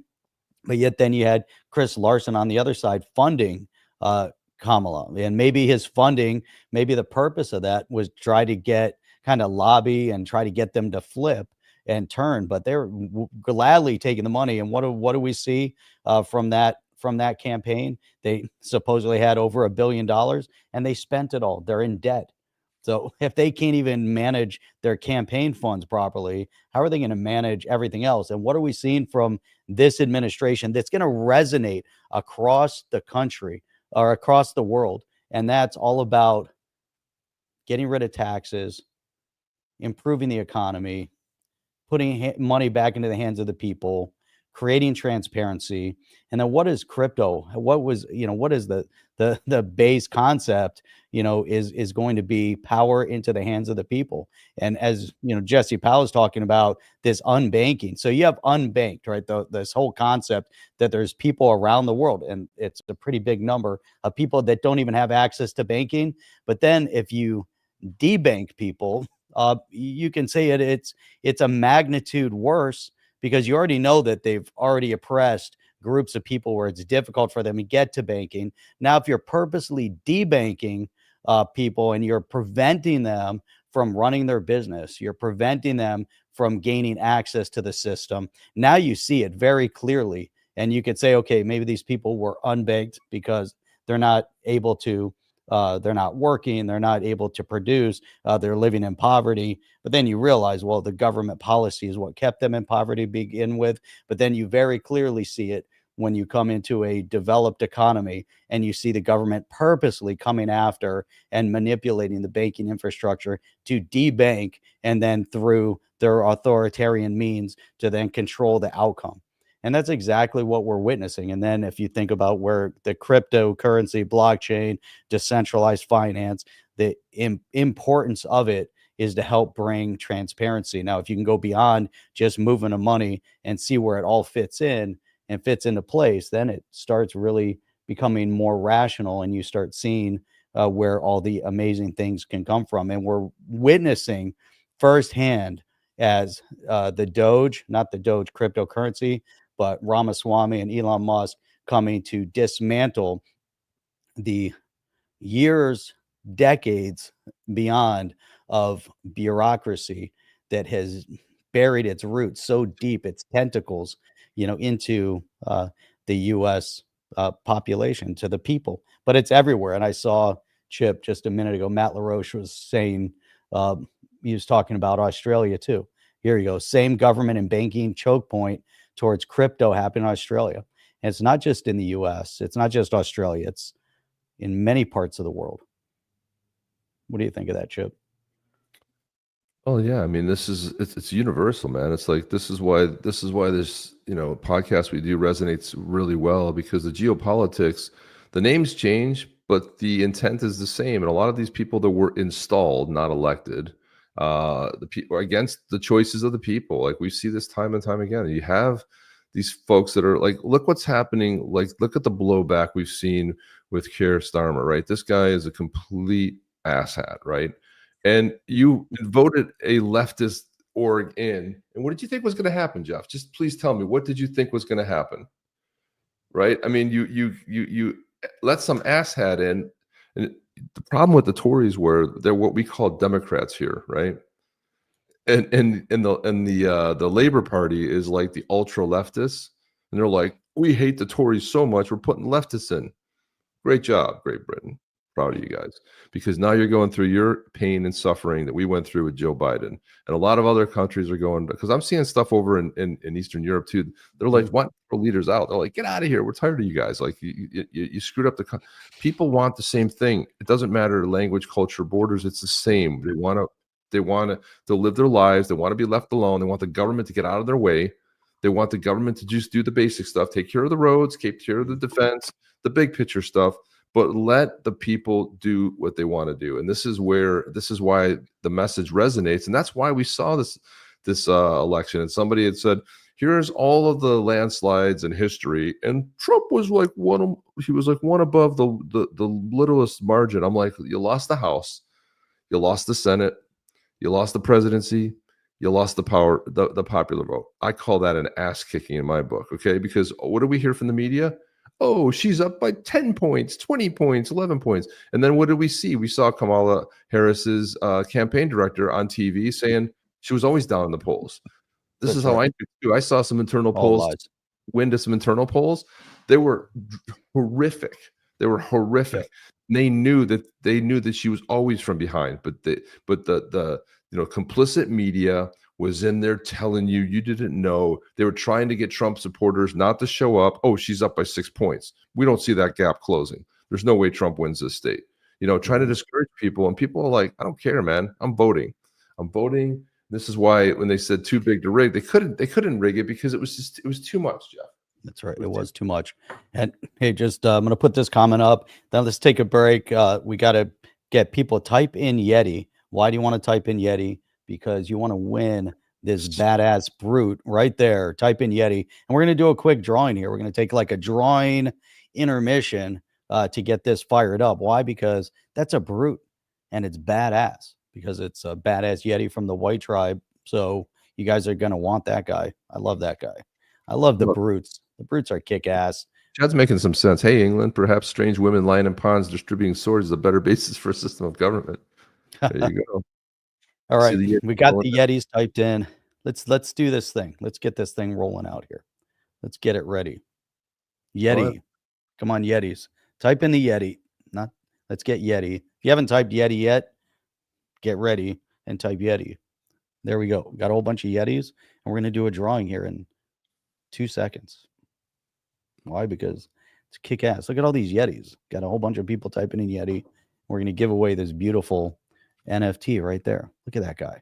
But yet then you had Chris Larson on the other side funding Kamala. And maybe his funding, maybe the purpose of that was try to get kind of lobby and try to get them to flip and turn. But they're gladly taking the money. And what do we see from that campaign? They supposedly had over $1 billion, and they spent it all. They're in debt. So if they can't even manage their campaign funds properly, how are they going to manage everything else? And what are we seeing from this administration that's going to resonate across the country or across the world? And that's all about getting rid of taxes, improving the economy, putting money back into the hands of the people, creating transparency. And then what is crypto? What was, what is the base concept, is going to be power into the hands of the people. And as Jesse Powell is talking about this unbanking. So you have unbanked, right? This whole concept that there's people around the world, and it's a pretty big number of people that don't even have access to banking. But then if you debank people, you can say it's a magnitude worse, because you already know that they've already oppressed groups of people where it's difficult for them to get to banking. Now, if you're purposely debanking people and you're preventing them from running their business, you're preventing them from gaining access to the system. Now you see it very clearly, and you could say, okay, maybe these people were unbanked because they're not able to. They're not working, they're not able to produce, they're living in poverty. But then you realize, well, the government policy is what kept them in poverty to begin with. But then you very clearly see it when you come into a developed economy and you see the government purposely coming after and manipulating the banking infrastructure to debank, and then through their authoritarian means to then control the outcome. And that's exactly what we're witnessing. And then if you think about where the cryptocurrency, blockchain, decentralized finance, the importance of it is to help bring transparency. Now, if you can go beyond just moving of money and see where it all fits in and fits into place, then it starts really becoming more rational, and you start seeing where all the amazing things can come from. And we're witnessing firsthand as the Doge, not the Doge cryptocurrency, but Ramaswamy and Elon Musk coming to dismantle the years, decades beyond of bureaucracy that has buried its roots so deep, its tentacles, into the U.S. Population, to the people. But it's everywhere. And I saw Chip just a minute ago. Matt LaRoche was saying, he was talking about Australia too. Here you go. Same government and banking choke point towards crypto happening in Australia. And it's not just in the US. It's not just Australia. It's in many parts of the world. What do you think of that, Chip? Oh yeah, I mean, it's universal, man. It's like this is why this podcast we do resonates really well, because the geopolitics, the names change, but the intent is the same. And a lot of these people that were installed, not elected, the people against the choices of the people. Like we see this time and time again. You have these folks that are like, look what's happening. Like, look at the blowback we've seen with Keir Starmer, right? This guy is a complete asshat, right? And you voted a leftist org in. And what did you think was going to happen, Jeff? Just please tell me, what did you think was going to happen? Right? I mean, you let some asshat in. And the problem with the Tories were they're what we call Democrats here, right? And the Labor Party is like the ultra leftists, and they're like, we hate the Tories so much, we're putting leftists in. Great job, Great Britain. Proud of you guys, because now you're going through your pain and suffering that we went through with Joe Biden, and a lot of other countries are going, because I'm seeing stuff over in Eastern Europe too. They're like, want leaders out. They're like, get out of here. We're tired of you guys. Like you screwed up the people want the same thing. It doesn't matter language, culture, borders. It's the same. They want to live their lives. They want to be left alone. They want the government to get out of their way. They want the government to just do the basic stuff, take care of the roads, take care of the defense, the big picture stuff. But let the people do what they want to do, and this is why the message resonates, and that's why we saw this election. And somebody had said, "Here's all of the landslides in history," and Trump was like one above the littlest margin. I'm like, you lost the House, you lost the Senate, you lost the presidency, you lost the power, the popular vote. I call that an ass kicking in my book, okay? Because what do we hear from the media? Oh, she's up by 10 points, 20 points, 11 points. And then what did we see? We saw Kamala Harris's campaign director on TV saying she was always down in the polls. This is how I do. I saw some internal polls, win to some internal polls. They were horrific. They were horrific. Yeah. They knew that she was always from behind, but the complicit media was in there telling you didn't know. They were trying to get Trump supporters not to show up. Oh, she's up by 6 points. We don't see that gap closing. There's no way Trump wins this state. Trying to discourage people, and people are like, I don't care, man. I'm voting. This is why when they said too big to rig, they couldn't rig it because it was too much, Jeff. That's right. It was too much. And hey, just I'm going to put this comment up. Then let's take a break. We got to get people type in Yeti. Why do you want to type in Yeti? Because you want to win this badass brute right there. Type in Yeti. And we're going to do a quick drawing here. We're going to take like a drawing intermission to get this fired up. Why? Because that's a brute and it's badass because it's a badass Yeti from the white tribe. So you guys are going to want that guy. I love that guy. I love the brutes. The brutes are kick-ass. Chad's making some sense. Hey, England, perhaps strange women lying in ponds distributing swords is a better basis for a system of government. There you go. All right, we got the Yetis typed in. Let's do this thing. Let's get this thing rolling out here. Let's get it ready. Yeti. Come on, Yetis. Type in the Yeti. Let's get Yeti. If you haven't typed Yeti yet, get ready and type Yeti. There we go. Got a whole bunch of Yetis, and we're going to do a drawing here in 2 seconds. Why? Because it's kick-ass. Look at all these Yetis. Got a whole bunch of people typing in Yeti. We're going to give away this beautiful NFT right there. Look at that guy.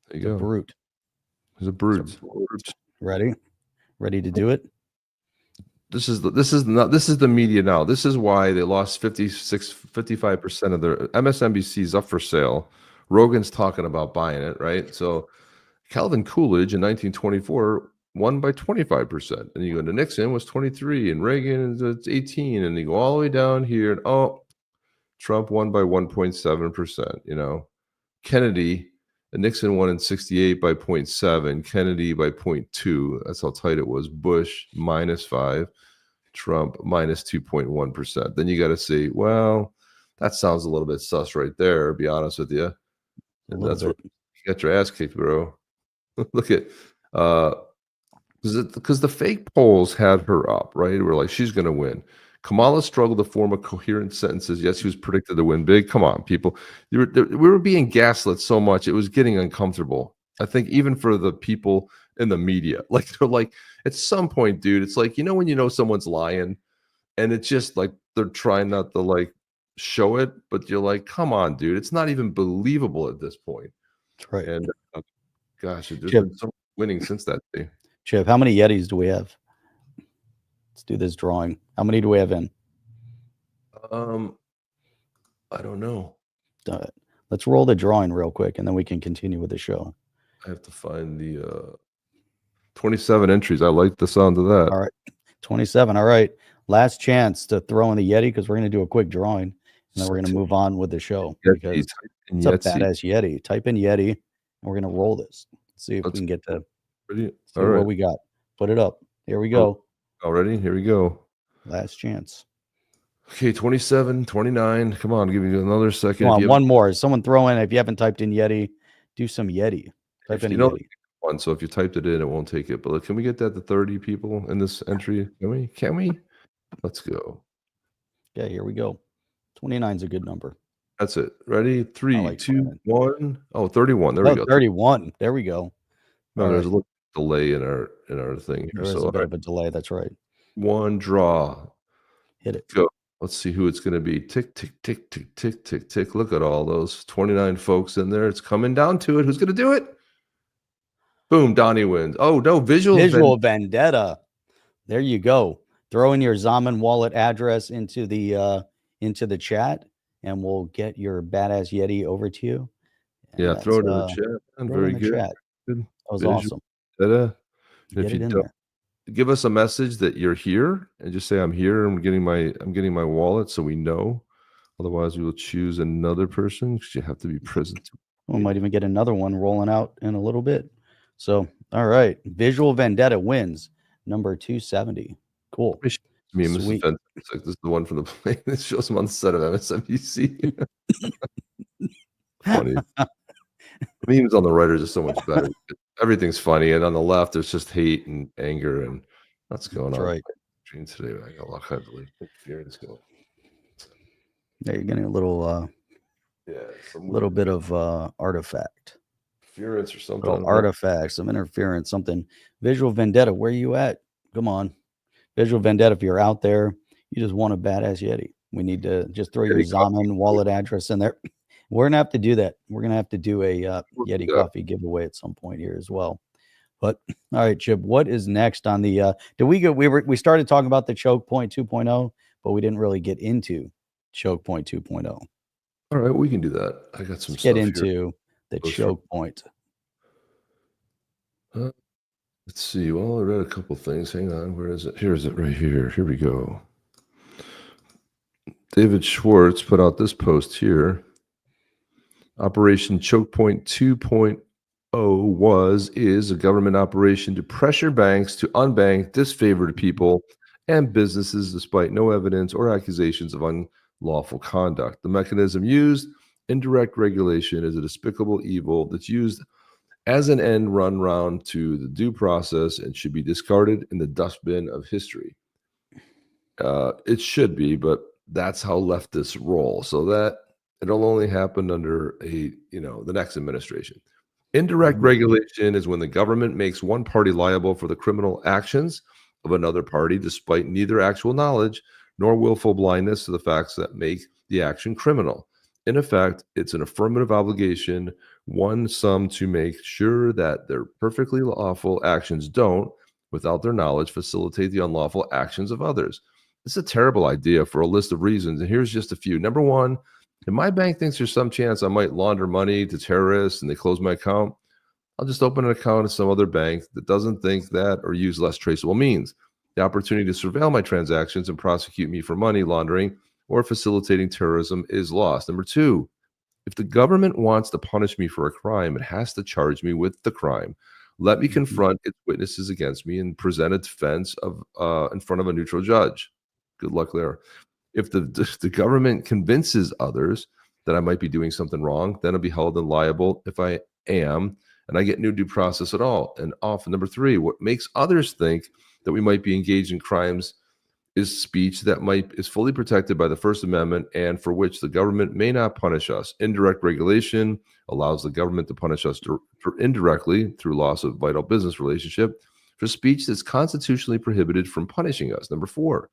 There you go. Brute. He's a brute. Ready to do it? This is the media now. This is why they lost 55% of their MSNBC's up for sale. Rogan's talking about buying it, right? So Calvin Coolidge in 1924 won by 25%. And you go to Nixon was 23 and Reagan is 18 and you go all the way down here and Trump won by 1.7%, Kennedy and Nixon won in 68 by 0.7, Kennedy by 0.2. That's how tight it was. Bush -5, Trump -2.1%. Then you got to say, well, that sounds a little bit sus right there, to be honest with you. And that's what you got your ass kicked, bro. Look at because the fake polls had her up, right? We're like, she's going to win. Kamala struggled to form a coherent sentences. Yes, she was predicted to win big. Come on, people. We were being gaslit so much. It was getting uncomfortable. I think even for the people in the media. Like, they're like, at some point, dude, it's like, when you know someone's lying and it's just like they're trying not to like show it, but you're like, come on, dude. It's not even believable at this point. That's right. And gosh, there's been so much winning since that day. Chip, how many Yetis do we have? Let's do this drawing. How many do we have in? I don't know. Let's roll the drawing real quick, and then we can continue with the show. I have to find the 27 entries. I like the sound of that. All right, 27. All right, last chance to throw in the Yeti because we're going to do a quick drawing, and then we're going to move on with the show because it's a badass Yeti. Type in Yeti, and we're going to roll this. See if we can get to what we got. Put it up. Here we go. Already? Here we go. Last chance. Okay, 27, 29. Come on, give me another second. Come on, one more. Someone throw in, if you haven't typed in Yeti, do some Yeti. Type in Yeti. One, so if you typed it in, it won't take it. But can we get that to 30 people in this entry? Can we? Let's go. Okay, here we go. 29 is a good number. That's it. Ready? 3, 2, 1. Oh, 31. There we go. 31. There we go. No, there's a little delay in our thing here. There is a bit of a delay. That's right. One draw. Hit it. Go. Let's see who it's going to be. Tick, tick, tick, tick, tick, tick, tick. Look at all those 29 folks in there. It's coming down to it. Who's going to do it? Boom. Donnie wins. Oh, no. Visual Vendetta. There you go. Throw in your Zaman wallet address into the chat, and we'll get your badass Yeti over to you. And yeah, throw it in the chat. Very good. That was awesome. And if you don't, give us a message that you're here and just say I'm here. I'm getting my wallet so we know. Otherwise, we will choose another person because you have to be present. We might even get another one rolling out in a little bit. So, all right, Visual Vendetta wins number 270. Cool. Sweet. It's like this is the one from the plane. It shows him on the set of MSNBC. Funny. Memes on the right are just so much better. Everything's funny, and on the left, there's just hate and anger, and that's going on. Right. Today, I got a lot of interference going. Yeah, you're getting a little some little bit of artifact. interference or something. Little artifact, some interference, something. Visual Vendetta, where you at? Come on. Visual Vendetta, if you're out there, you just want a badass Yeti. We need to just throw your Yeti coffee. Zaman wallet address in there. We're gonna have to do that. We're gonna have to do a We'll do Yeti that. coffee giveaway at some point here as well. But all right, Chip, what is next on the did we started talking about the choke point 2.0, but we didn't really get into choke point 2.0. All right, we can do that. I got some Let's stuff get into here. the Goes choke point. Let's see. Well, I read a couple things. Hang on. Where is it? Here is it right here. Here we go. David Schwartz put out this post here. Operation Choke Point 2.0 is a government operation to pressure banks to unbank disfavored people and businesses despite no evidence or accusations of unlawful conduct. The mechanism used, indirect regulation, is a despicable evil that's used as an end run round to the due process and should be discarded in the dustbin of history. It should be, but that's how leftists roll. So that it'll only happen under the next administration. Indirect regulation is when the government makes one party liable for the criminal actions of another party, despite neither actual knowledge nor willful blindness to the facts that make the action criminal. In effect, it's an affirmative obligation, some to make sure that their perfectly lawful actions don't, without their knowledge, facilitate the unlawful actions of others. It's a terrible idea for a list of reasons, and here's just a few. Number one, if my bank thinks there's some chance I might launder money to terrorists and they close my account, I'll just open an account at some other bank that doesn't think that or use less traceable means. The opportunity to surveil my transactions and prosecute me for money laundering or facilitating terrorism is lost. Number two, if the government wants to punish me for a crime, it has to charge me with the crime. Let me confront its witnesses against me and present a defense in front of a neutral judge. Good luck there. If the government convinces others that I might be doing something wrong, then I'll be held liable if I am, and I get no due process at all. And often, number three, what makes others think that we might be engaged in crimes is speech that is fully protected by the First Amendment and for which the government may not punish us. Indirect regulation allows the government to punish us indirectly through loss of vital business relationship for speech that's constitutionally prohibited from punishing us. Number four,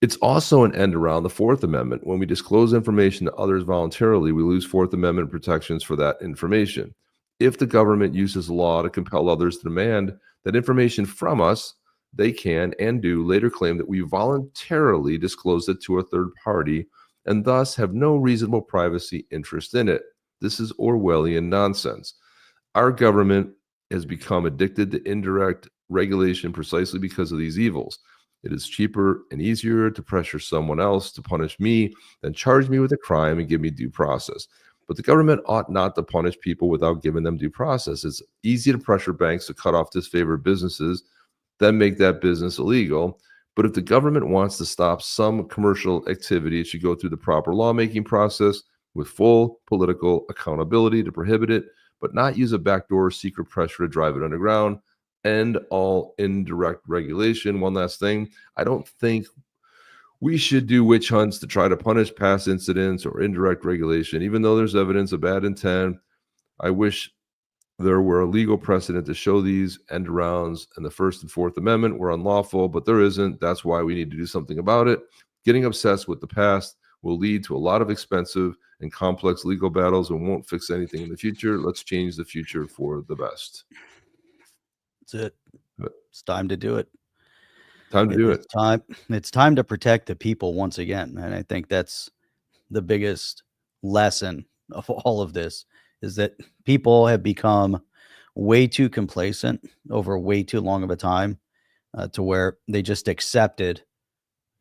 it's also an end around the Fourth Amendment. When we disclose information to others voluntarily, we lose Fourth Amendment protections for that information. If the government uses law to compel others to demand that information from us, they can and do later claim that we voluntarily disclosed it to a third party and thus have no reasonable privacy interest in it. This is Orwellian nonsense. Our government has become addicted to indirect regulation precisely because of these evils. It is cheaper and easier to pressure someone else to punish me than charge me with a crime and give me due process. But the government ought not to punish people without giving them due process. It's easy to pressure banks to cut off disfavored businesses, then make that business illegal. But if the government wants to stop some commercial activity, it should go through the proper lawmaking process with full political accountability to prohibit it, but not use a backdoor secret pressure to drive it underground. End all indirect regulation. One last thing, I don't think we should do witch hunts to try to punish past incidents or indirect regulation. Even though there's evidence of bad intent, I wish there were a legal precedent to show these end arounds and the First and Fourth Amendment were unlawful, but there isn't. That's why we need to do something about it. Getting obsessed with the past will lead to a lot of expensive and complex legal battles and won't fix anything in the future. Let's change the future for the best. That's it. It's time to do it. Time to do it. It's time to protect the people once again. And I think that's the biggest lesson of all of this is that people have become way too complacent over way too long of a time to where they just accepted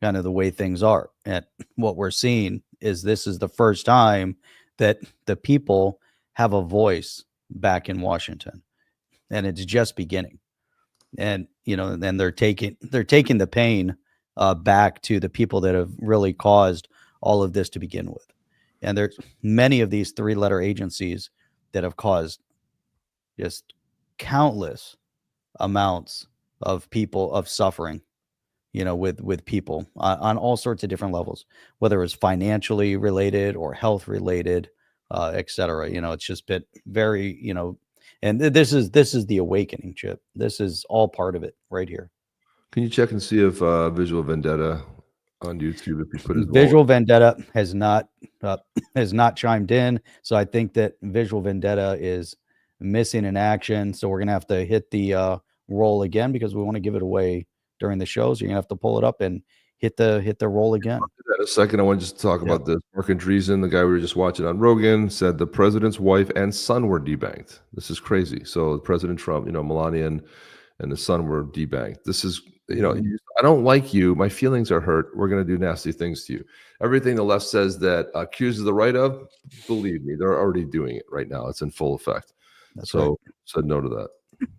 kind of the way things are. And what we're seeing is this is the first time that the people have a voice back in Washington, and it's just beginning. And then they're taking the pain back to the people that have really caused all of this to begin with. And there's many of these three-letter agencies that have caused just countless amounts of people of suffering, with people on all sorts of different levels, whether it's financially related or health related, et cetera. It's just been very, and this is the awakening, Chip. This is all part of it right here. Can you check and see if Visual Vendetta on YouTube, if he put his Visual Vendetta has not chimed in, so I think that Visual Vendetta is missing in action. So we're gonna have to hit the roll again because we want to give it away during the show. So you're gonna have to pull it up and hit the roll again. In a second, I want to just talk about this. Mark Andreessen, the guy we were just watching on Rogan, said the president's wife and son were debanked. This is crazy. So President Trump, Melania and the son were debanked. This is, I don't like you. My feelings are hurt. We're going to do nasty things to you. Everything the left says that accuses the right of, believe me, they're already doing it right now. It's in full effect. That's right. Said no to that.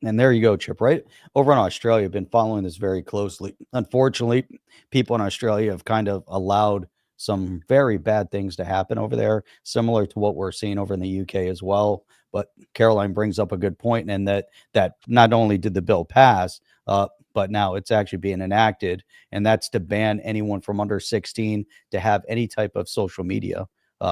And there you go, Chip. Right over in Australia, have been following this very closely. Unfortunately, people in Australia have kind of allowed some very bad things to happen over there, similar to what we're seeing over in the UK as well. But Caroline brings up a good point, and that not only did the bill pass, but now it's actually being enacted, and that's to ban anyone from under 16 to have any type of social media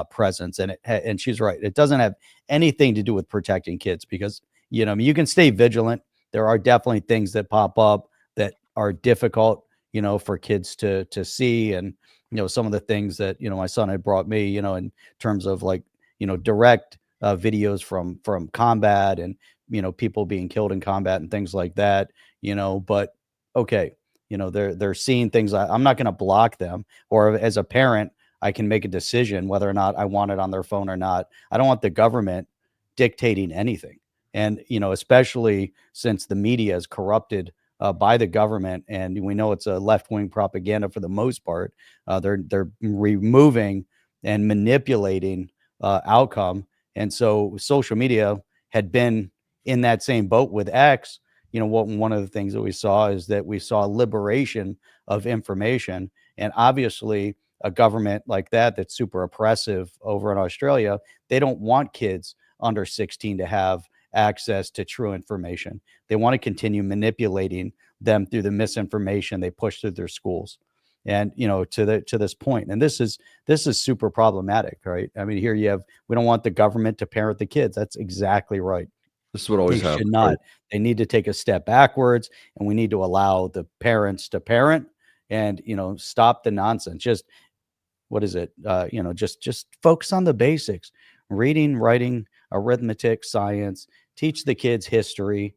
presence. And she's right; it doesn't have anything to do with protecting kids, because you can stay vigilant. There are definitely things that pop up that are difficult, for kids to see, and some of the things that my son had brought me, in terms of like direct videos from combat and people being killed in combat and things like that. But okay, they're seeing things. I'm not going to block them, or as a parent, I can make a decision whether or not I want it on their phone or not. I don't want the government dictating anything. And, especially since the media is corrupted by the government, and we know it's a left-wing propaganda for the most part, they're removing and manipulating outcome. And so social media had been in that same boat with X. One of the things that we saw is that we saw liberation of information. And obviously a government like that's super oppressive over in Australia, they don't want kids under 16 to have access to true information. They want to continue manipulating them through the misinformation they push through their schools. And to this point, and this is super problematic, right? I mean, here we don't want the government to parent the kids. That's exactly right. This is what always happens. Should not. Right? They need to take a step backwards, and we need to allow the parents to parent, and stop the nonsense. Just what is it? Just focus on the basics: reading, writing, arithmetic, science. Teach the kids history.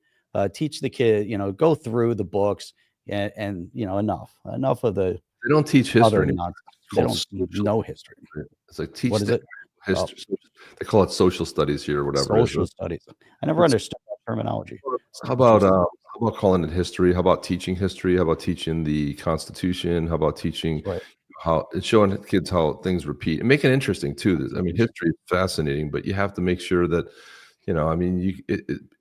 Teach the kid, go through the books, and enough of the. They don't teach history anymore. They don't know history. It's like teach. What is it? History. Oh. They call it social studies here, or whatever. Social studies. I never understood that terminology. How about calling it history? How about teaching history? How about teaching the Constitution? How about teaching how it's showing kids how things repeat and make it interesting too? I mean, history is fascinating, but you have to make sure that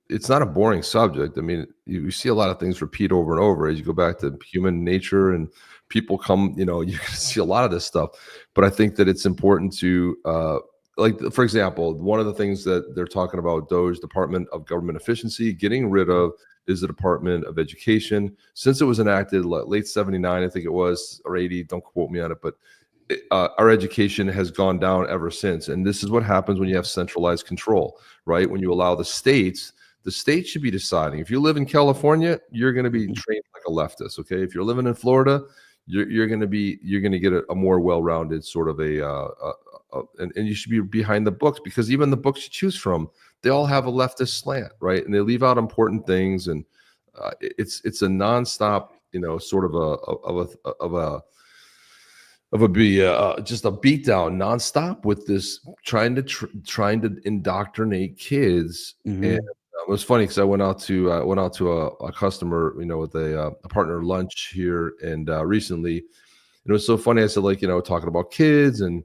it's not a boring subject. I mean, you see a lot of things repeat over and over as you go back to human nature, and people come. You're going to see a lot of this stuff. But I think that it's important to, like, for example, one of the things that they're talking about, DOGE, Department of Government Efficiency, getting rid of is the Department of Education. Since it was enacted late 79, I think it was, or 80, don't quote me on it, but our education has gone down ever since. And this is what happens when you have centralized control, right? When you allow the states should be deciding. If you live in California, you're going to be trained like a leftist. Okay. If you're living in Florida, you're going to get a more well-rounded sort of and you should be behind the books, because even the books you choose from, they all have a leftist slant, right? And they leave out important things. And it's a nonstop, sort of just a beatdown nonstop with this trying to indoctrinate kids. And it was funny because I went out to a customer, with a partner lunch here, and recently, it was so funny. I said, talking about kids and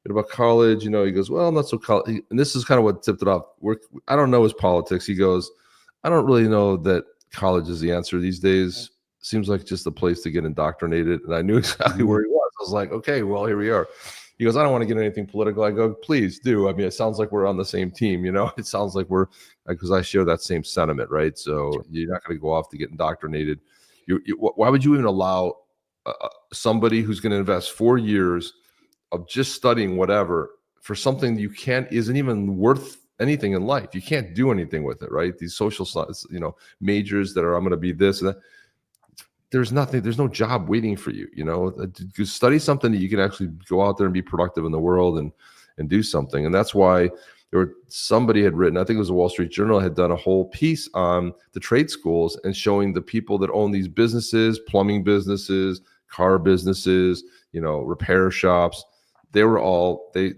about college, he goes, well, I'm not so college. And this is kind of what tipped it off. I don't know his politics. He goes, I don't really know that college is the answer these days. Seems like just a place to get indoctrinated. And I knew exactly where he was. I was like, okay, well, here we are. He goes, I don't want to get anything political. I go, please do. I mean, it sounds like we're on the same team, It sounds like because I share that same sentiment, right? So you're not going to go off to get indoctrinated. Why would you even allow somebody who's going to invest 4 years of just studying whatever for something you isn't even worth anything in life. You can't do anything with it, right? These social science, majors that are, I'm going to be this and that. There's no job waiting for you, to study something that you can actually go out there and be productive in the world and do something. And that's why somebody had written, I think it was the Wall Street Journal, had done a whole piece on the trade schools and showing the people that own these businesses, plumbing businesses, car businesses, repair shops. They were all they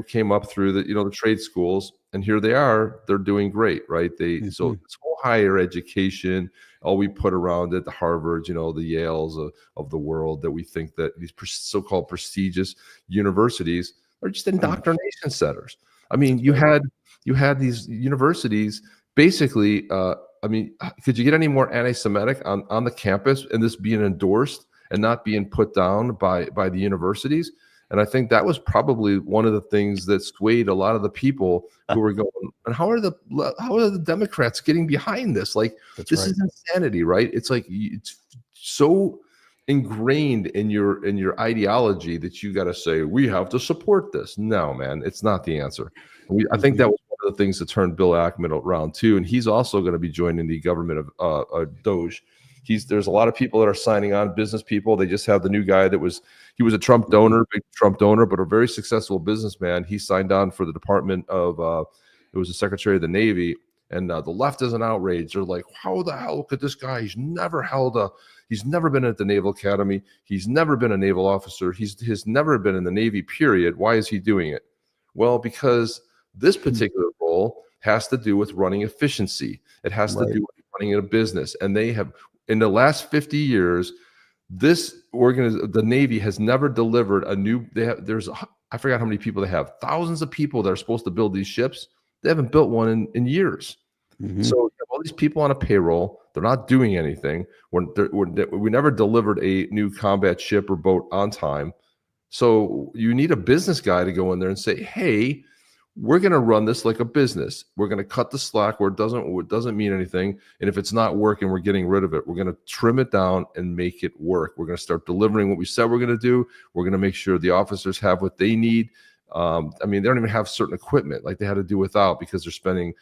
came up through the trade schools, and here they are. They're doing great, right? So this whole higher education, all we put around it, the Harvards, the Yales of the world, that we think that these so-called prestigious universities are just indoctrination centers. I mean, you had these universities basically. Could you get any more anti-Semitic on the campus, and this being endorsed and not being put down by the universities? And I think that was probably one of the things that swayed a lot of the people who were going, and how are the Democrats getting behind this? Like, this is insanity, right? It's like, it's so ingrained in your ideology that you got to say, we have to support this. No, man, it's not the answer. I think that was one of the things that turned Bill Ackman around too. And he's also going to be joining the government of Doge. There's a lot of people that are signing on, business people. They just have the new guy he was a Trump donor, big Trump donor, but a very successful businessman. He signed on for the Department of, it was the Secretary of the Navy. And the left is an outrage. They're like, how the hell could this guy? He's never been at the Naval Academy. He's never been a naval officer. He's never been in the Navy, period. Why is he doing it? Well, because this particular role has to do with running efficiency. It has to do with running a business. And they have, in the last 50 years, the Navy has never delivered a new. I forgot how many people they have. Thousands of people that are supposed to build these ships. They haven't built one in years. Mm-hmm. So you have all these people on a payroll. They're not doing anything. We never delivered a new combat ship or boat on time. So you need a business guy to go in there and say, hey, we're going to run this like a business. We're going to cut the slack where it doesn't mean anything. And if it's not working, we're getting rid of it. We're going to trim it down and make it work. We're going to start delivering what we said we're going to do. We're going to make sure the officers have what they need. They don't even have certain equipment like they had to do without, because they're spending,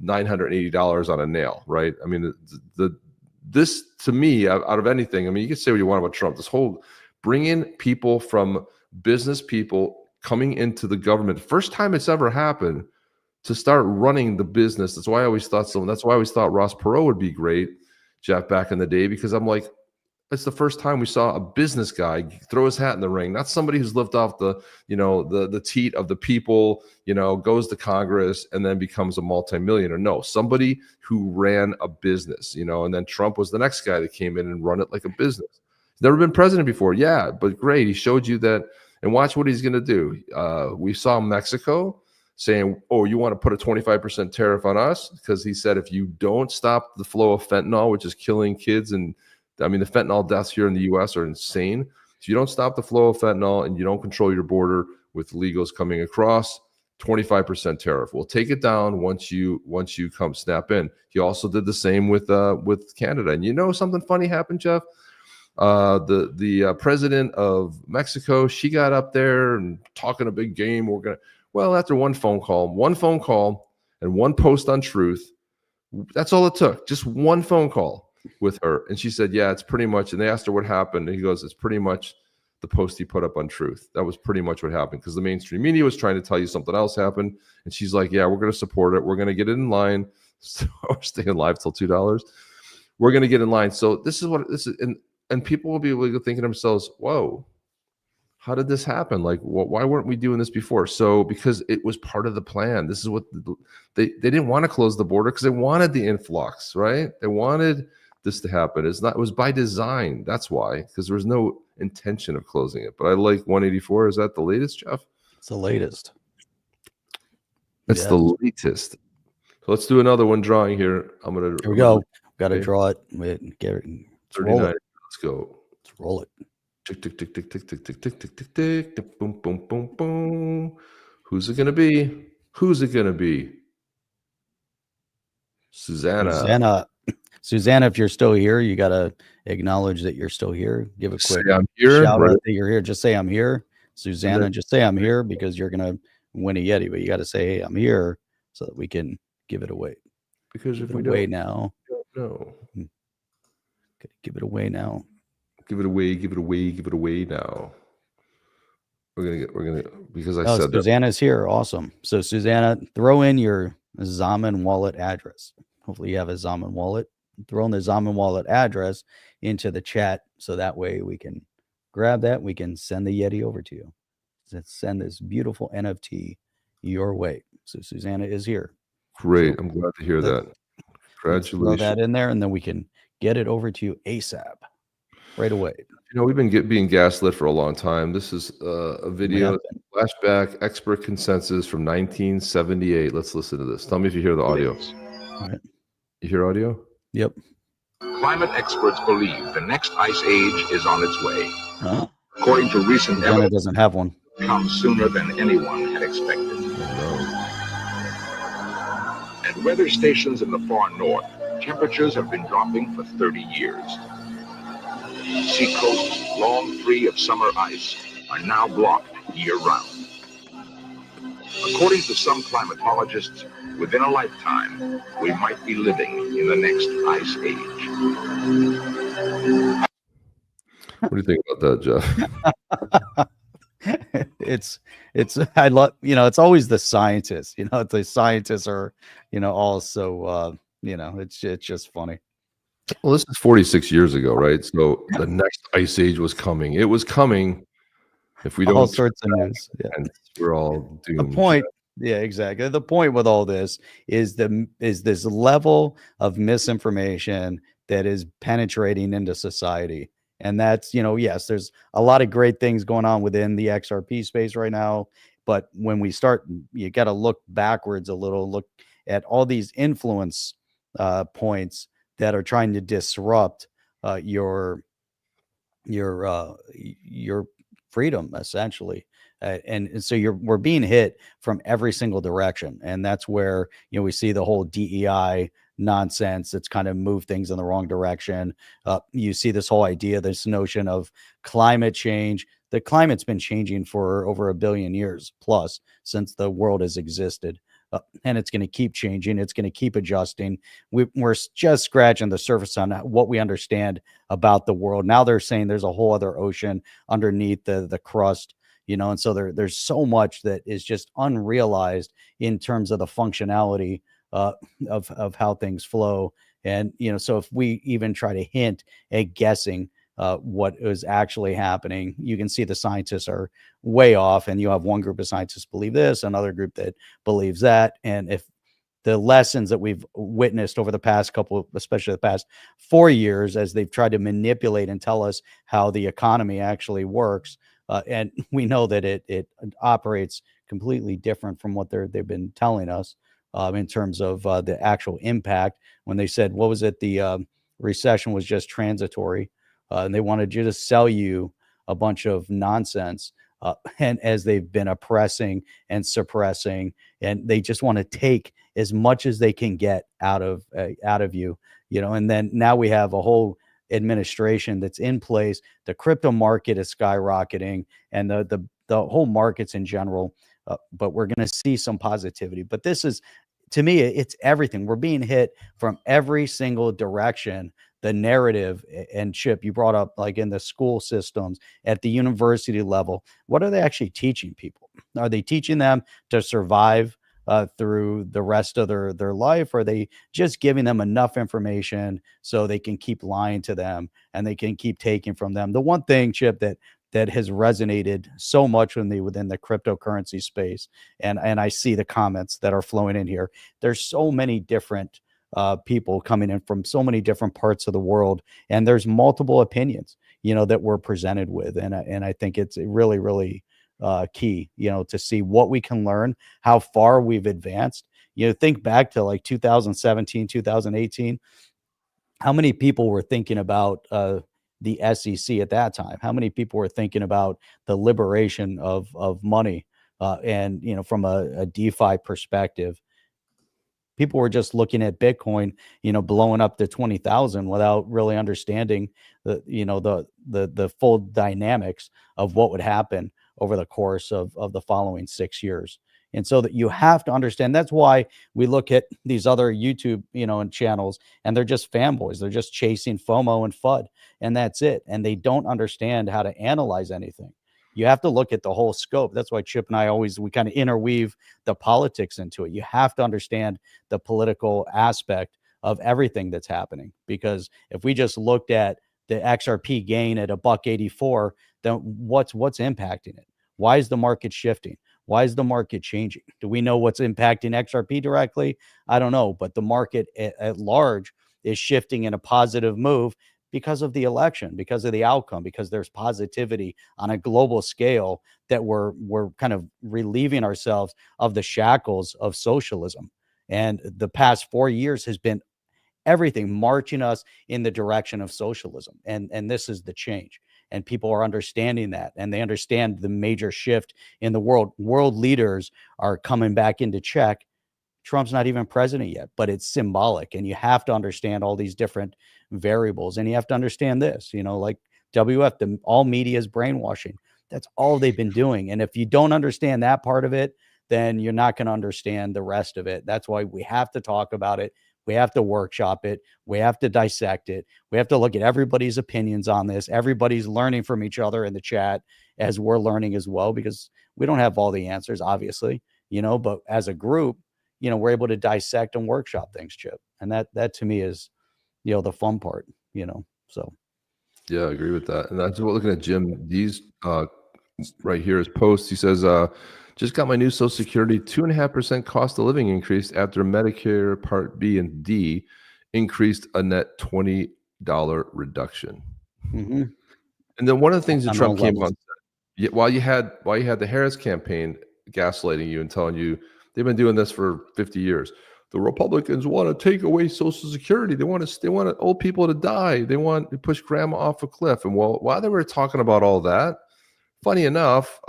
$980 on a nail, right? I mean, this to me, out of anything, you can say what you want about Trump. This whole bringing people from business people coming into the government, first time it's ever happened, to start running the business. That's why I always thought Ross Perot would be great, Jeff, back in the day, because I'm like, it's the first time we saw a business guy throw his hat in the ring, not somebody who's lived off the teat of the people, goes to Congress and then becomes a multimillionaire. No, somebody who ran a business, and then Trump was the next guy that came in and run it like a business. He's never been president before. Yeah, but great. He showed you that. And watch what he's going to do. We saw Mexico saying, oh, you want to put a 25% tariff on us? Because he said, if you don't stop the flow of fentanyl, which is killing kids, and the fentanyl deaths here in the U.S. are insane. If you don't stop the flow of fentanyl and you don't control your border with illegals coming across, 25% tariff. We'll take it down once you come snap in. He also did the same with Canada. And something funny happened, Jeff? The president of Mexico, she got up there and talking a big game. After one phone call and one post on Truth, that's all it took. Just one phone call with her. And she said, yeah, it's pretty much, and they asked her what happened. And he goes, it's pretty much the post he put up on Truth. That was pretty much what happened, because the mainstream media was trying to tell you something else happened. And she's like, yeah, we're going to support it. We're going to get it in line. So we're staying live till $2. We're going to get in line. So this is what this is. And people will be able to think to themselves, whoa, how did this happen? Like, why weren't we doing this before? So because it was part of the plan. This is what they didn't want to close the border because they wanted the influx, right? They wanted this to happen. It was by design. That's why, because there was no intention of closing it. But I like 184. Is that the latest, Jeff? It's the latest. It's the latest. So let's do another one drawing here. Here we go. Got to draw it. Let's roll it. Let's go. Let's roll it. Tick, tick, tick, tick, tick, tick, tick, tick, tick, tick, tick, tick, boom, boom, boom, boom. Who's it gonna be? Who's it gonna be? Susanna. Susanna, if you're still here, you got to acknowledge that you're still here. Give a Say quick I'm here, shout right? out that you're here. Just say I'm here. Susanna, just say I'm here because you're going to win a Yeti, but you got to say, hey, I'm here so that we can give it away. Because Give if it we away don't now. know, Give it away now. give it away, give it away, give it away now. We're gonna because I Oh, said that. Susanna's here. Awesome. So Susanna, throw in your Zaman wallet address. Hopefully you have a Zaman wallet. Throw in the Zaman wallet address into the chat so that way we can grab that. We can send the Yeti over to you. Let's send this beautiful NFT your way. So Susanna is here. Great. So I'm glad to hear let- that. let's throw Congratulations. that in there and then we can get it over to you ASAP right away. You know, we've been being gaslit for a long time. This is a video have been. flashback expert consensus from 1978. Let's listen to this. Tell me if you hear the audio. Right. You hear audio? Yep. Climate experts believe the next ice age is on its way. Huh? According to recent Susanna evidence, doesn't have one. it comes sooner than anyone had expected. At weather stations in the far north, temperatures have been dropping for 30 years. Seacoasts, long free of summer ice, are now blocked year-round. According to some climatologists, within a lifetime, we might be living in the next ice age. What do you think about that, Jeff? it's I love, it's always the scientists, the scientists are, also it's just funny. Well, this is 46 years ago, right? So the next ice age was coming. It was coming. If we don't, All sorts of news. Yeah. and we're all The doomed. point, yeah, exactly. The point with all this is this level of misinformation that is penetrating into society. And that's, yes, there's a lot of great things going on within the XRP space right now. But when we start, you got to look backwards a little, look at all these influence points that are trying to disrupt your freedom, essentially. And so we're being hit from every single direction. And that's where, we see the whole DEI nonsense that's kind of moved things in the wrong direction. You see this whole idea, this notion of climate change. The climate's been changing for over 1 billion years plus since the world has existed. And it's going to keep changing. It's going to keep adjusting. We're just scratching the surface on what we understand about the world. Now they're saying there's a whole other ocean underneath the crust, and so there's so much that is just unrealized in terms of the functionality of how things flow. And, so if we even try to hint at guessing what is actually happening, you can see the scientists are way off, and you have one group of scientists believe this, another group that believes that. And if the lessons that we've witnessed over the past especially the past 4 years, as they've tried to manipulate and tell us how the economy actually works, and we know that it operates completely different from what they've been telling us in terms of the actual impact. When they said, what was it, the recession was just transitory, and they wanted you to sell you a bunch of nonsense. And as they've been oppressing and suppressing, and they just want to take as much as they can get out of you, and then now we have a whole administration that's in place. The crypto market is skyrocketing, and the whole markets in general. But we're going to see some positivity. But this is, to me, it's everything. We're being hit from every single direction. The narrative, and Chip, you brought up, like in the school systems at the university level, what are they actually teaching people? Are they teaching them to survive through the rest of their life? Or are they just giving them enough information so they can keep lying to them and they can keep taking from them? The one thing, Chip, that has resonated so much with me within the cryptocurrency space, and I see the comments that are flowing in here. There's so many different people coming in from so many different parts of the world, and there's multiple opinions, that we're presented with, and I think it's really, really key, to see what we can learn, how far we've advanced. Think back to like 2017, 2018. How many people were thinking about the SEC at that time? How many people were thinking about the liberation of money, and from a DeFi perspective? People were just looking at Bitcoin, blowing up to 20,000 without really understanding the full dynamics of what would happen over the course of the following 6 years. And so that you have to understand, that's why we look at these other YouTube, and channels, and they're just fanboys. They're just chasing FOMO and FUD, and that's it. And they don't understand how to analyze anything. You have to look at the whole scope. That's why Chip and I we kind of interweave the politics into it. You have to understand the political aspect of everything that's happening, because if we just looked at the XRP gain at $1.84, then what's impacting it? Why is the market shifting? Why is the market changing? Do we know what's impacting XRP directly? I don't know, but the market at large is shifting in a positive move because of the election, because of the outcome, because there's positivity on a global scale that we're kind of relieving ourselves of the shackles of socialism. And the past 4 years has been everything marching us in the direction of socialism. And this is the change. And people are understanding that, and they understand the major shift in the world. World leaders are coming back into check. Trump's not even president yet, but it's symbolic. And you have to understand all these different variables. And you have to understand this, like WF, all media is brainwashing. That's all they've been doing. And if you don't understand that part of it, then you're not going to understand the rest of it. That's why we have to talk about it. We have to workshop it. We have to dissect it. We have to look at everybody's opinions on this. Everybody's learning from each other in the chat as we're learning as well, because we don't have all the answers, obviously, but as a group, we're able to dissect and workshop things, Chip. And that to me is, the fun part, so. Yeah, I agree with that. And that's what looking at Jim D's right here, his post. He says, just got my new Social Security 2.5% cost of living increase after Medicare Part B and D increased a net $20 reduction. Mm-hmm. And then one of the things that Trump came levels. on, while you had the Harris campaign gaslighting you and telling you they've been doing this for 50 years. The Republicans want to take away Social Security. They want old people to die. They want to push grandma off a cliff. And while they were talking about all that, funny enough,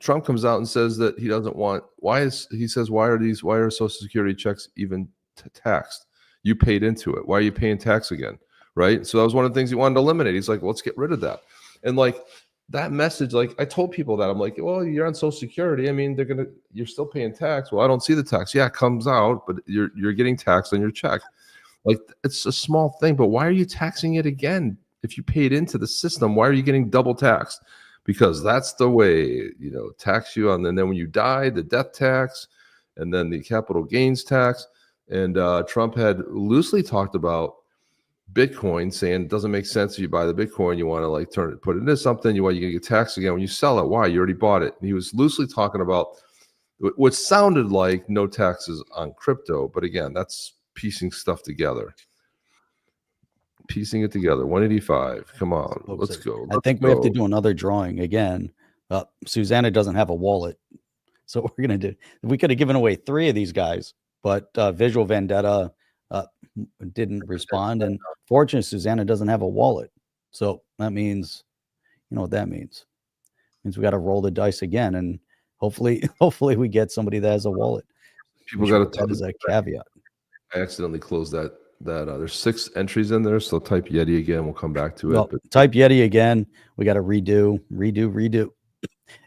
Trump comes out and says that he doesn't want. Why are Social Security checks even taxed? You paid into it. Why are you paying tax again? Right. So that was one of the things he wanted to eliminate. He's like, let's get rid of that. And like that message, like I told people that, I'm like, well, you're on Social Security. I mean, you're still paying tax. Well, I don't see the tax. Yeah, it comes out, but you're getting taxed on your check. Like it's a small thing, but why are you taxing it again? If you paid into the system, why are you getting double taxed? Because that's the way, tax you on. And then when you die, the death tax, and then the capital gains tax. And Trump had loosely talked about Bitcoin, saying it doesn't make sense if you buy the Bitcoin, you want to put it into something, you're going to get taxed again when you sell it. Why? You already bought it. And he was loosely talking about what sounded like no taxes on crypto. But again, that's piecing stuff together. Piecing it together. 185. Come on, let's go. I think we have to do another drawing again. Susanna doesn't have a wallet, so we're gonna do. We could have given away 3 of these guys, but Visual Vendetta didn't respond, and fortunately, Susanna doesn't have a wallet. So that means, what that means. It means we got to roll the dice again, and hopefully we get somebody that has a wallet. People got to. That is a caveat. I accidentally closed that. There's 6 entries in there, so type Yeti again. We'll come back to it. But type Yeti again. We got to redo.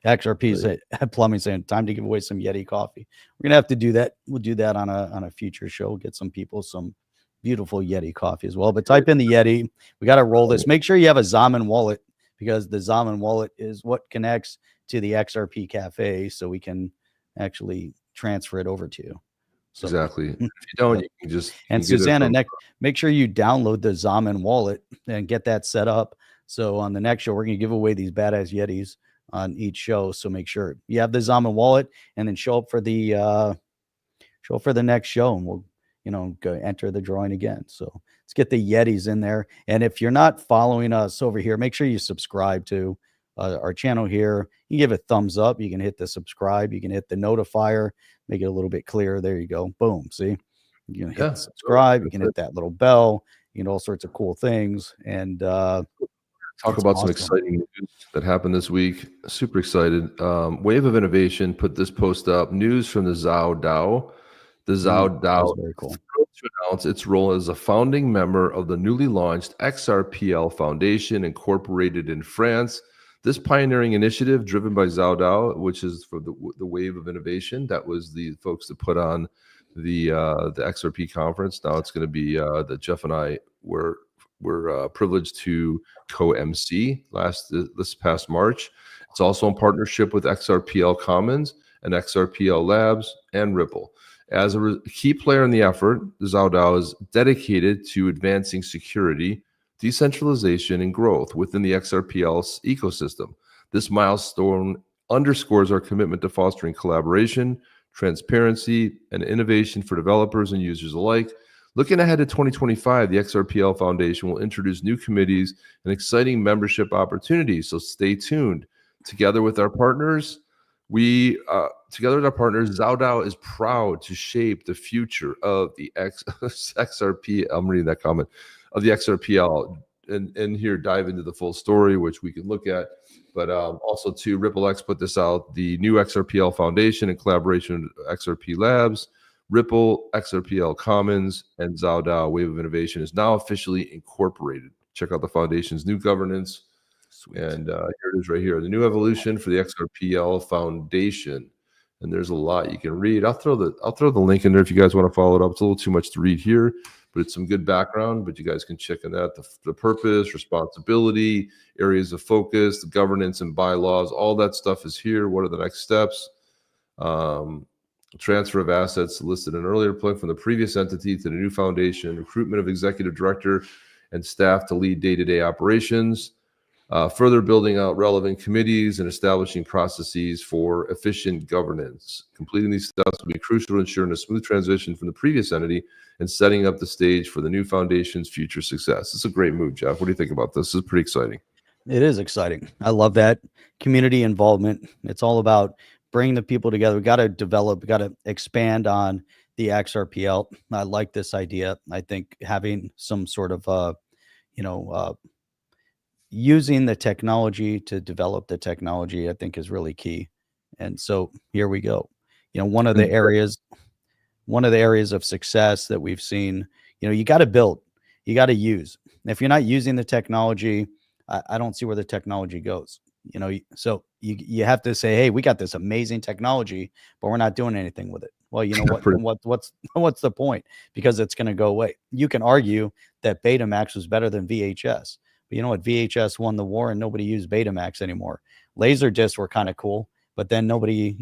XRP's at Plumbing saying time to give away some Yeti coffee. We're gonna have to do that. We'll do that on a future show. Get some people some beautiful Yeti coffee as well. But type in the Yeti. We got to roll this. Make sure you have a Zaman wallet, because the Zaman wallet is what connects to the XRP.cafe, so we can actually transfer it over to you. So, exactly. If you don't, you can just. And Susanna, make sure you download the Zaman wallet and get that set up. So on the next show, we're going to give away these badass Yetis on each show. So make sure you have the Zaman wallet, and then show up for the next show, and we'll go enter the drawing again. So let's get the Yetis in there. And if you're not following us over here, make sure you subscribe to our channel here. You can give a thumbs up. You can hit the subscribe. You can hit the notifier. Make it a little bit clearer. There you go. Boom. See, you can hit subscribe. You can hit that little bell. All sorts of cool things. And talk about some exciting news that happened this week. Super excited. Wave of Innovation put this post up. News from the Zhao DAO. The Zhao that was DAO very cool. to announce its role as a founding member of the newly launched XRPL Foundation, incorporated in France. This pioneering initiative, driven by Zhao DAO, which is for the wave of innovation, that was the folks that put on the XRP conference. Now it's going to be that Jeff and I were privileged to co-MC this past March. It's also in partnership with XRPL Commons and XRPL Labs and Ripple. As a key player in the effort, the Zhao DAO is dedicated to advancing security, decentralization, and growth within the XRPL ecosystem. This milestone underscores our commitment to fostering collaboration, transparency, and innovation for developers and users alike. Looking ahead to 2025, the XRPL Foundation will introduce new committees and exciting membership opportunities, so stay tuned. Together with our partners, Zhao DAO is proud to shape the future of the XRP. I'm reading that comment of the XRPL, and here dive into the full story, which we can look at. But also, too, RippleX put this out. The new XRPL Foundation, in collaboration with XRP Labs, Ripple, XRPL Commons, and Zhao DAO Wave of Innovation, is now officially incorporated. Check out the foundation's new governance. Sweet. And here it is right here. The new evolution for the XRPL Foundation. And there's a lot you can read. I'll throw the link in there if you guys want to follow it up. It's a little too much to read here, but it's some good background. But you guys can check on that. The purpose, responsibility, areas of focus, the governance and bylaws, all that stuff is here. What are the next steps? Transfer of assets listed in an earlier point from the previous entity to the new foundation, recruitment of executive director and staff to lead day-to-day operations, further building out relevant committees and establishing processes for efficient governance. Completing these steps will be crucial to ensuring a smooth transition from the previous entity and setting up the stage for the new foundation's future success. It's a great move, Jeff. What do you think about this? This is pretty exciting. It is exciting. I love that community involvement. It's all about bringing the people together. We got to develop, we got to expand on the XRPL. I like this idea. I think having some sort of, using the technology to develop the technology, I think, is really key. And so here we go. One of the areas of success that we've seen, you got to build, you got to use. And if you're not using the technology, I don't see where the technology goes. So you have to say, hey, we got this amazing technology, but we're not doing anything with it. Well, you know what? What's the point? Because it's going to go away. You can argue that Betamax was better than VHS, but you know what? VHS won the war, and nobody used Betamax anymore. Laser discs were kind of cool, but then nobody,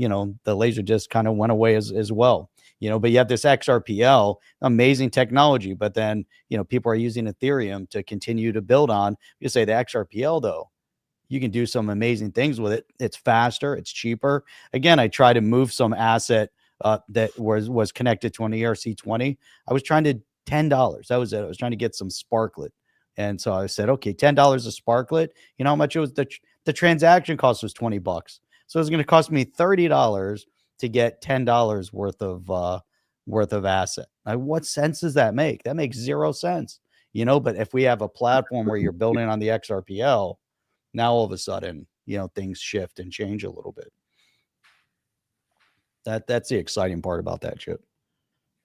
the laser disc kind of went away as well. But you have this XRPL, amazing technology, but then people are using Ethereum to continue to build on. You say the XRPL though, you can do some amazing things with it. It's faster, it's cheaper. Again, I try to move some asset that was connected to an ERC20. I was trying to $10. That was it. I was trying to get some Sparklet. And so I said, okay, $10 a Sparklet. You know how much it was? The transaction cost was $20. So it was going to cost me $30 to get $10 worth of asset. Now, what sense does that make? That makes 0 sense. But if we have a platform where you're building on the XRPL, now all of a sudden, things shift and change a little bit. That's the exciting part about that, Chip.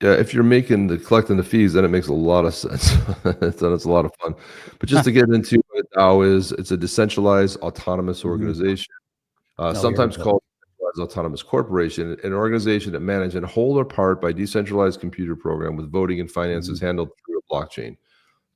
Yeah, if you're collecting the fees, then it makes a lot of sense. Then it's a lot of fun. But just to get into what DAO is, it's a decentralized autonomous organization, sometimes called autonomous corporation, an organization that manages in whole or part by decentralized computer program with voting and finances handled through a blockchain.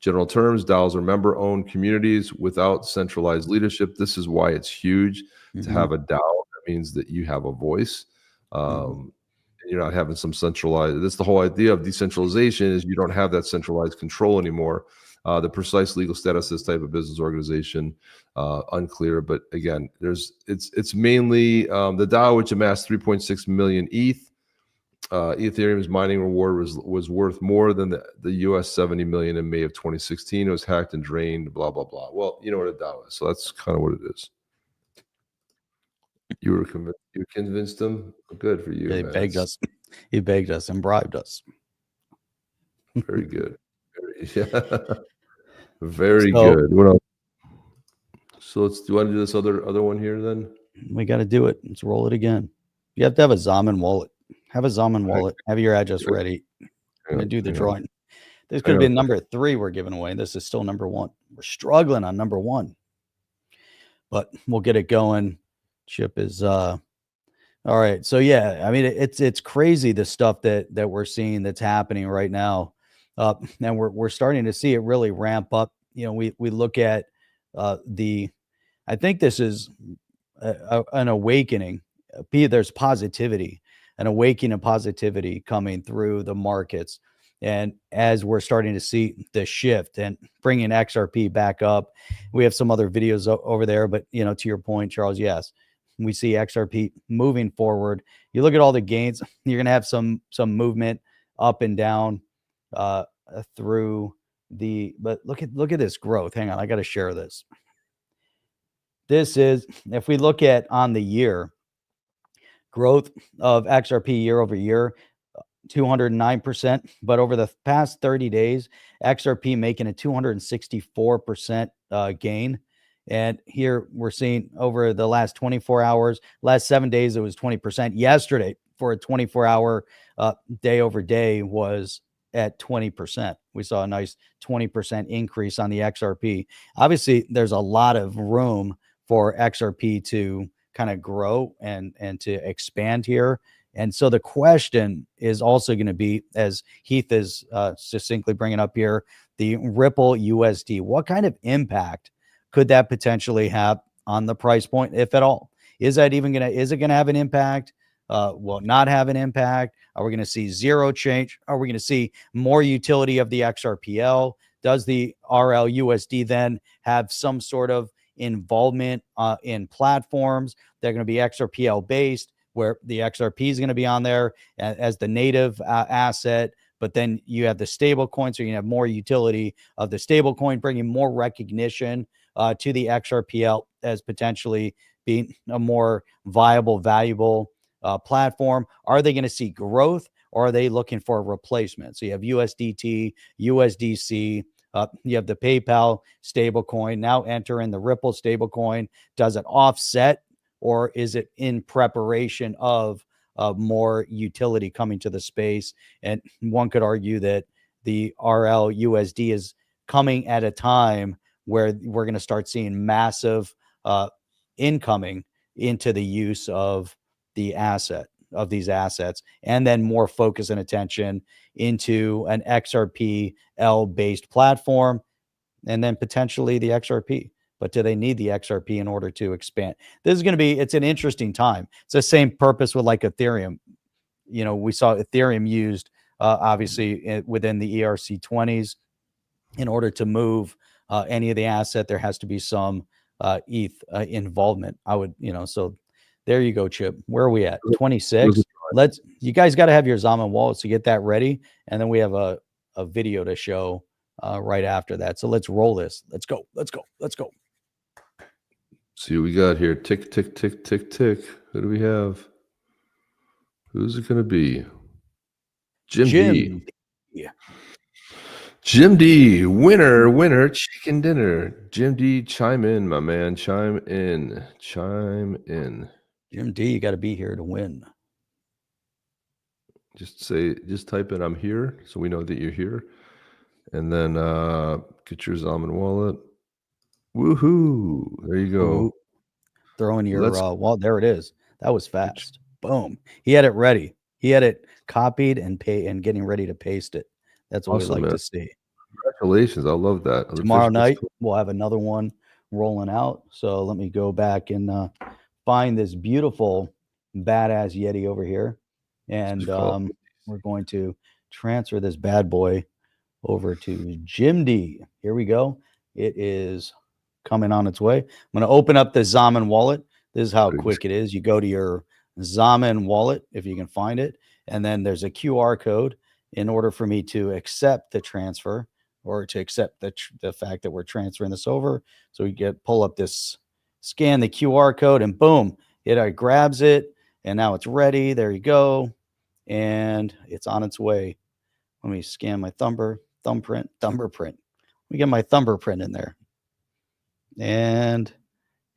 General terms, DAOs are member-owned communities without centralized leadership. This is why it's huge to have a DAO. That means that you have a voice. You're not having some centralized. That's the whole idea of decentralization, is you don't have that centralized control anymore. The precise legal status of this type of business organization, unclear. But again, it's mainly the DAO, which amassed 3.6 million ETH. Ethereum's mining reward was worth more than the US 70 million in May of 2016. It was hacked and drained, blah, blah, blah. Well, you know what a DAO is. So that's kind of what it is. You were convinced. You convinced them. Good for you. He begged us. He begged us and bribed us. Very good. Very good. What else? So do you want to do this other one here then? We got to do it. Let's roll it again. You have to have a Zaman wallet. Have a Zaman wallet. Have your address ready. I'm going to do the drawing. This could have been number 3 we're giving away. This is still number 1. We're struggling on number 1. But we'll get it going. Chip is all right. So yeah, I mean it's crazy the stuff that we're seeing that's happening right now. And we're starting to see it really ramp up. You know, we look at I think this is an awakening. There's positivity, an awakening of positivity coming through the markets. And as we're starting to see the shift and bringing XRP back up, we have some other videos over there. But, you know, to your point, Charles, yes, we see XRP moving forward. You look at all the gains, you're going to have some movement up and down through but look at this growth. Hang on, I got to share this. This is, if we look at on the year, growth of XRP year over year, 209%, but over the past 30 days, XRP making a 264% gain. And here we're seeing over the last 24 hours, last 7 days, it was 20%. Yesterday, for a 24-hour day over day, was at 20%. We saw a nice 20% increase on the XRP. Obviously, there's a lot of room for XRP to kind of grow and to expand here. And so the question is also going to be, as Heath is succinctly bringing up here, the Ripple USD. What kind of impact could that potentially have on the price point, if at all? Is it going to have an impact? Will it not have an impact? Are we going to see zero change? Are we going to see more utility of the XRPL? Does the RL USD then have some sort of involvement in platforms that are going to be XRPL based, where the XRP is going to be on there as the native asset, but then you have the stable coin, so you can have more utility of the stable coin, bringing more recognition to the XRPL as potentially being a more viable, valuable platform. Are they going to see growth, or are they looking for a replacement? So you have USDT, USDC, you have the PayPal stablecoin, now enter in the Ripple stablecoin. Does it offset, or is it in preparation of more utility coming to the space? And one could argue that the RL USD is coming at a time where we're going to start seeing massive incoming into the use of the asset, of these assets, and then more focus and attention into an XRPL based platform, and then potentially the XRP. But do they need the XRP in order to expand? This is going to be, it's an interesting time. It's the same purpose with like Ethereum. You know, we saw Ethereum used obviously within the ERC20s. In order to move any of the asset, there has to be some ETH involvement. I would, you know, so there you go, Chip. Where are we at? 26. You guys got to have your Zaman wallet to get that ready. And then we have a video to show right after that. So let's roll this. Let's go. Let's go. Let's go. See what we got here. Tick, tick, tick, tick, tick. Who do we have? Who's it going to be? Jim D. Yeah. Jim D. Winner, chicken dinner. Jim D, chime in, my man. Chime in. Chime in. Jim D, you got to be here to win. Just type in I'm here so we know that you're here. And then get your Zaman wallet. Woohoo! There you go. Ooh. Throw in your wallet. There it is. That was fast. Boom. He had it ready. He had it copied and getting ready to paste it. That's what awesome, we like man. to see. Congratulations. I love that. Tomorrow night, we'll have another one rolling out. So let me go back and find this beautiful, badass Yeti over here. And we're going to transfer this bad boy over to Jim D. Here we go. It is coming on its way. I'm going to open up the Zaman wallet. This is how quick it is. You go to your Zaman wallet, if you can find it, and then there's a QR code. In order for me to accept the transfer, or to accept the fact that we're transferring this over, so we pull up this, scan the QR code, and boom, it grabs it, and now it's ready. There you go, and it's on its way. Let me scan my thumbprint. Let me get my thumbprint in there, and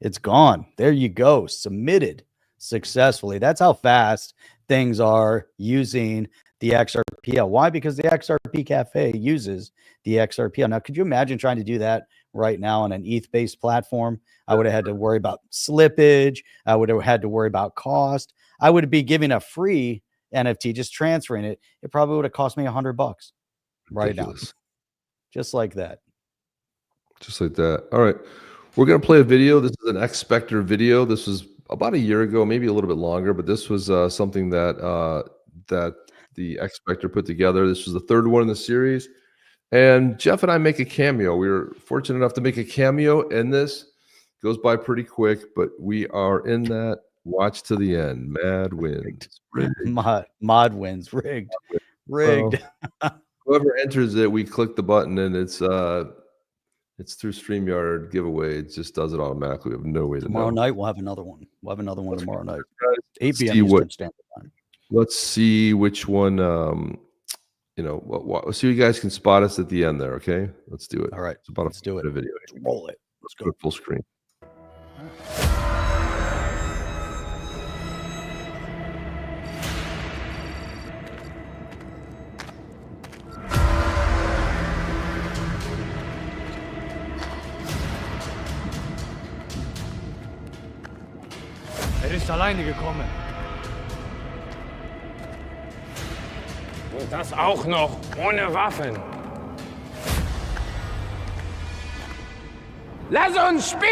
it's gone. There you go. Submitted successfully. That's how fast things are using the XRPL. Why? Because the XRP.cafe uses the XRPL. Now, could you imagine trying to do that right now on an ETH-based platform? I would have had to worry about slippage. I would have had to worry about cost. I would be giving a free NFT, just transferring it. It probably would have cost me $100 right now. Just like that. Just like that. All right. We're going to play a video. This is an Spector video. This was about a year ago, maybe a little bit longer, but this was something that that the Spector put together. This was the third one in the series. And Jeff and I make a cameo. We were fortunate enough to make a cameo in this. Goes by pretty quick, but we are in that. Watch to the end. Mad wins. Mod wins. Rigged. Rigged. Whoever enters it, we click the button, and it's through StreamYard giveaway. It just does it automatically. We have no way to know. Tomorrow night we'll have another one. We'll have another one tomorrow night. 8 Let's p.m. see Eastern Standard Time. Let's see which one. Let's see if you guys can spot us at the end there. Okay, let's do it. All right, it's about let's do it. Video. Let's roll it. Let's go full screen. Ist alleine gekommen. Und das auch noch ohne Waffen. Lass uns spielen!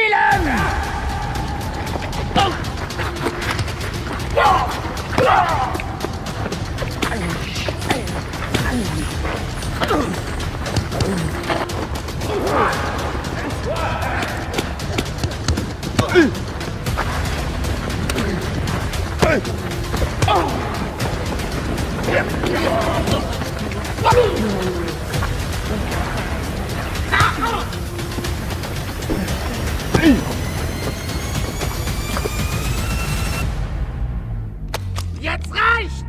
Jetzt reicht's!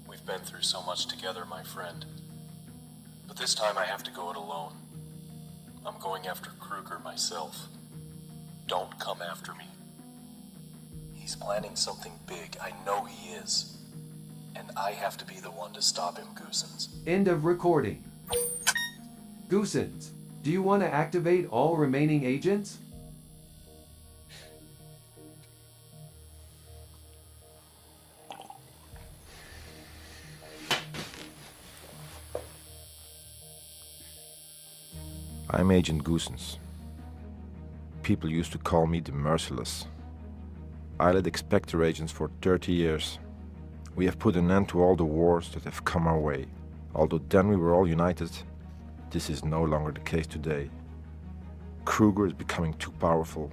We've been through so much together, my friend. But this time I have to go it alone. I'm going after Kruger myself. Don't come after me. He's planning something big, I know he is. And I have to be the one to stop him, Goosens. End of recording. Goosens, do you want to activate all remaining agents? I'm Agent Goosens. People used to call me the Merciless. I led Spector agents for 30 years. We have put an end to all the wars that have come our way. Although then we were all united, this is no longer the case today. Kruger is becoming too powerful,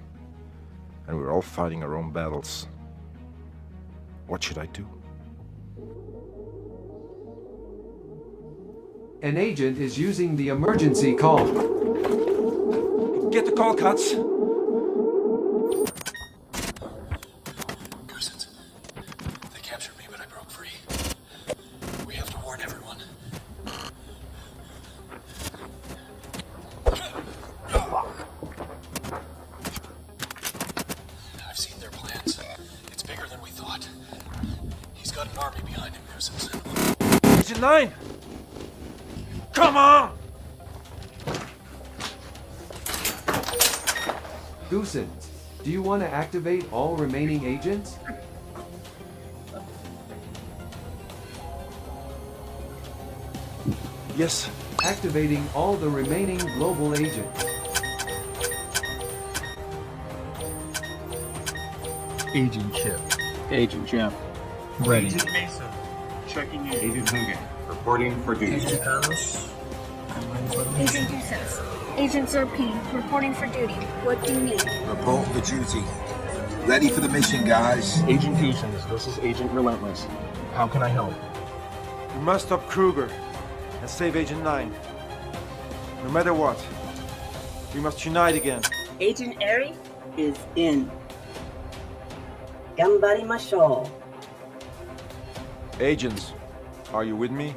and we're all fighting our own battles. What should I do? An agent is using the emergency call. Get the call cuts. Goosens, they captured me, but I broke free. We have to warn everyone. I've seen their plans. It's bigger than we thought. He's got an army behind him, Goosens. Agent 9! Come on! Goosens, do you want to activate all remaining agents? Yes. Activating all the remaining global agents. Agent Chip. Agent Jim. Ready. Agent Mesa. Checking in. Agent Hugan. Reporting for duty. Agent Harris. Agent Dissecting. Agent XRP, reporting for duty. What do you need? Report for duty. Ready for the mission, guys. Agent Fusions, this is Agent Relentless. How can I help? We must stop Kruger and save Agent 9. No matter what, we must unite again. Agent Airy is in. Gambari Mashal. Agents, are you with me?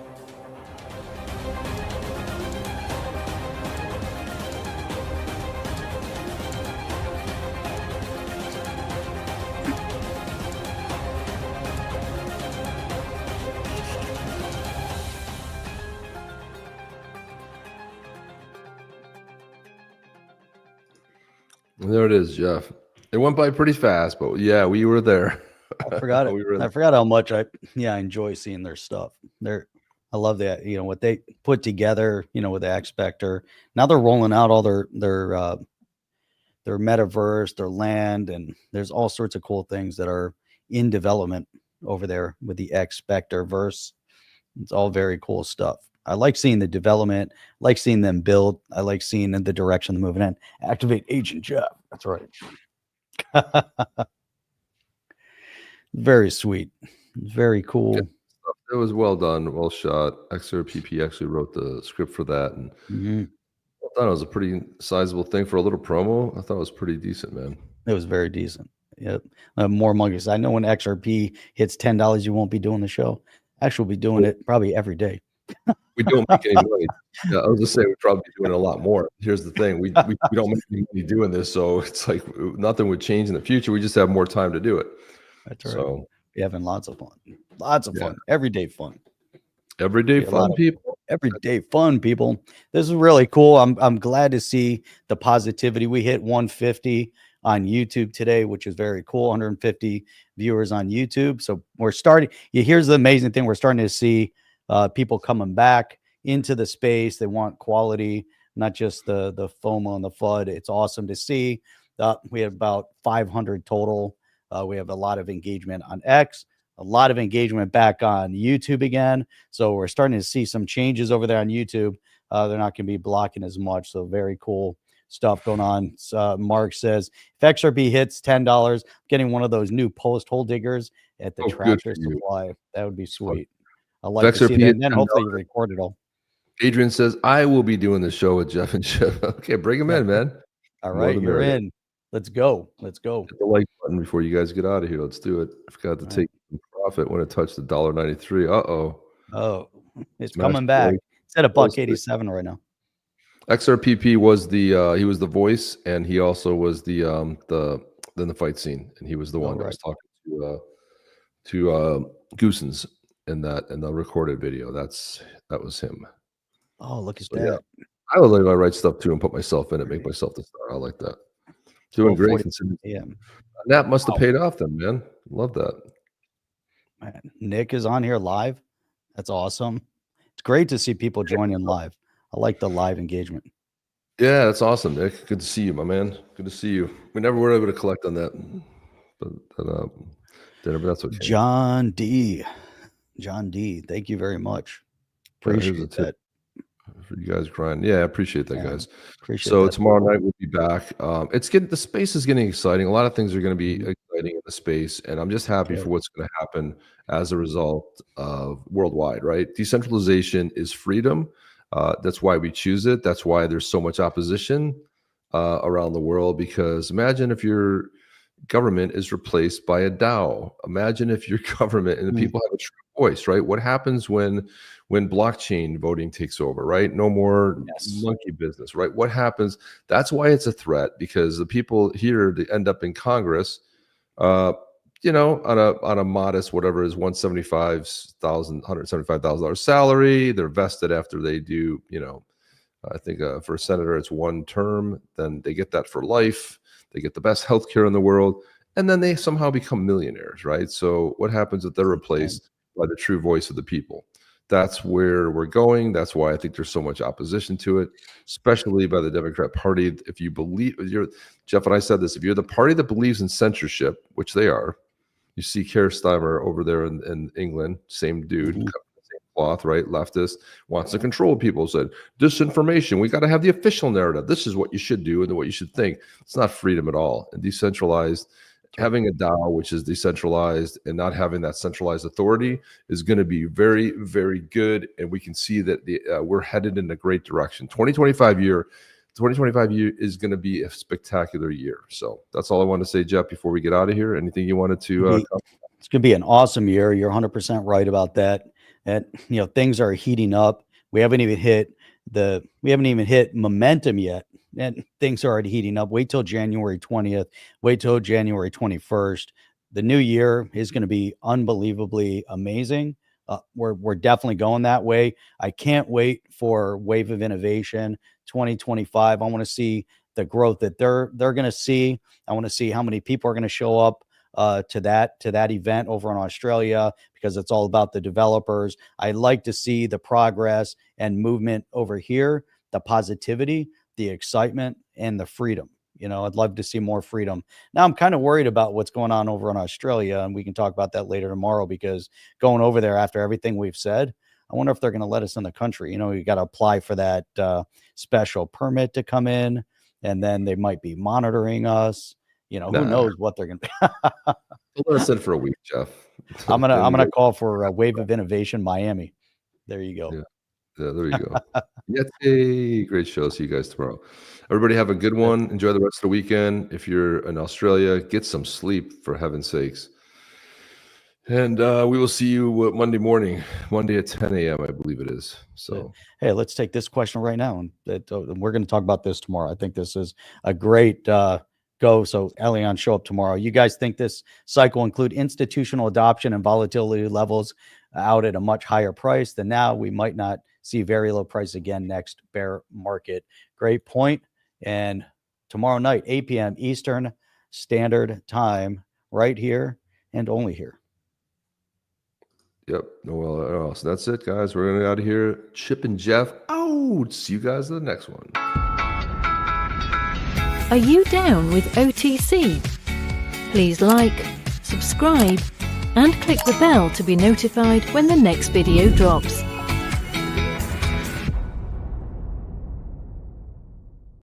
There it is, Jeff. It went by pretty fast, but yeah, we were there. I forgot it. I forgot how much I enjoy seeing their stuff. I love that, what they put together, with the Spector. Now they're rolling out all their metaverse, their land, and there's all sorts of cool things that are in development over there with the Spector verse. It's all very cool stuff. I like seeing the development, like seeing them build. I like seeing the direction they're moving in. Activate Agent Jeff. That's right. Very sweet. Very cool. It was well done, well shot. XRPP actually wrote the script for that, and I thought it was a pretty sizable thing for a little promo. I thought it was pretty decent, man. It was very decent. Yep. More monkeys. I know when XRP hits $10, you won't be doing the show. Actually, we'll be doing it probably every day. We don't make any money. Yeah, I was just saying we'd probably be doing a lot more. Here's the thing: we don't make any money doing this, so it's like nothing would change in the future. We just have more time to do it. That's right. So we're having lots of fun. Lots of fun. Everyday fun. Everyday fun, people. Everyday fun, people. This is really cool. I'm glad to see the positivity. We hit 150 on YouTube today, which is very cool. 150 viewers on YouTube. So we're starting. Here's the amazing thing: we're starting to see people coming back into the space. They want quality, not just the FOMO and the FUD. It's awesome to see. We have about 500 total. We have a lot of engagement on X, a lot of engagement back on YouTube again. So we're starting to see some changes over there on YouTube. They're not going to be blocking as much. So very cool stuff going on. Mark says, if XRP hits $10, getting one of those new post hole diggers at the Tractor Supply. That would be sweet. I like to see that. And then hopefully you record it all. Adrian says, I will be doing the show with Jeff and Chip. Okay, bring him in, man. All right, you're in. Let's go. Let's go. Hit the like button before you guys get out of here. Let's do it. I forgot to take some profit when it touched the $1.93. Uh-oh. Oh, it's coming back. It's at $1.87 right now. XRPP was he was the voice, and he also was the fight scene, and he was the one that was talking to Goosens in the recorded video. That was him. Oh, look at that. Yeah. I would like write stuff too and put myself in it, make myself the star. I like that. Doing great. That must have paid off then, man. Love that. Man, Nick is on here live. That's awesome. It's great to see people joining live. I like the live engagement. Yeah, that's awesome, Nick. Good to see you, my man. Good to see you. We never were able to collect on that, but that's okay. John D. Thank you very much. Appreciate that. For you guys grind. Yeah, I appreciate that, guys. Appreciate so that. Tomorrow night we'll be back. The space is getting exciting. A lot of things are going to be exciting in the space, and I'm just happy for what's going to happen as a result of worldwide, right? Decentralization is freedom. That's why we choose it. That's why there's so much opposition around the world, because imagine if your government is replaced by a DAO. Imagine if your government and the people have a true voice, right? What happens when blockchain voting takes over, right? No more monkey business, right? What happens? That's why it's a threat, because the people here that end up in Congress, on a modest, whatever is $175,000 salary, they're vested after they do, I think for a senator, it's one term, then they get that for life. they get the best healthcare in the world, and then they somehow become millionaires, right? So what happens if they're replaced by the true voice of the people? That's where we're going. That's why I think there's so much opposition to it, especially by the Democrat Party. If you believe, Jeff and I said this, if you're the party that believes in censorship, which they are, you see Keir Starmer over there in England, same dude, same cloth, right? Leftist, wants to control people, said disinformation. We got to have the official narrative. This is what you should do and what you should think. It's not freedom at all. And decentralized, having a DAO, which is decentralized and not having that centralized authority is going to be very, very good. And we can see that we're headed in a great direction. 2025 year is going to be a spectacular year. So that's all I want to say, Jeff, before we get out of here. Anything you wanted to it's going to be an awesome year. You're 100% right about that. And, things are heating up. We haven't even hit momentum yet. And things are already heating up. Wait till January 20th. Wait till January 21st. The new year is going to be unbelievably amazing. We're definitely going that way. I can't wait for Wave of Innovation 2025. I want to see the growth that they're going to see. I want to see how many people are going to show up to that event over in Australia, because it's all about the developers. I like to see the progress and movement over here, the positivity, the excitement, and the freedom. I'd love to see more freedom. Now I'm kind of worried about what's going on over in Australia, and we can talk about that later tomorrow, because going over there after everything we've said, I wonder if they're going to let us in the country. You got to apply for that special permit to come in, and then they might be monitoring us. Who knows what they're going to be. Let us in for a week, Jeff. I'm gonna call for a Wave of Innovation Miami. There you go. Yeah, there you go. Yeti, great show. See you guys tomorrow. Everybody have a good one. Enjoy the rest of the weekend. If you're in Australia, get some sleep, for heaven's sakes. And we will see you Monday morning, Monday at 10 a.m., I believe it is. So, hey, let's take this question right now, and we're going to talk about this tomorrow. I think this is a great go. So, Elion, show up tomorrow. You guys think this cycle include institutional adoption and volatility levels out at a much higher price than now? We might not see very low price again next bear market. Great point. And tomorrow night, 8 p.m. Eastern Standard Time, right here and only here. Yep. No else. That's it, guys. We're going to get out of here. Chip and Jeff out. See you guys in the next one. Are you down with OTC? Please like, subscribe, and click the bell to be notified when the next video drops.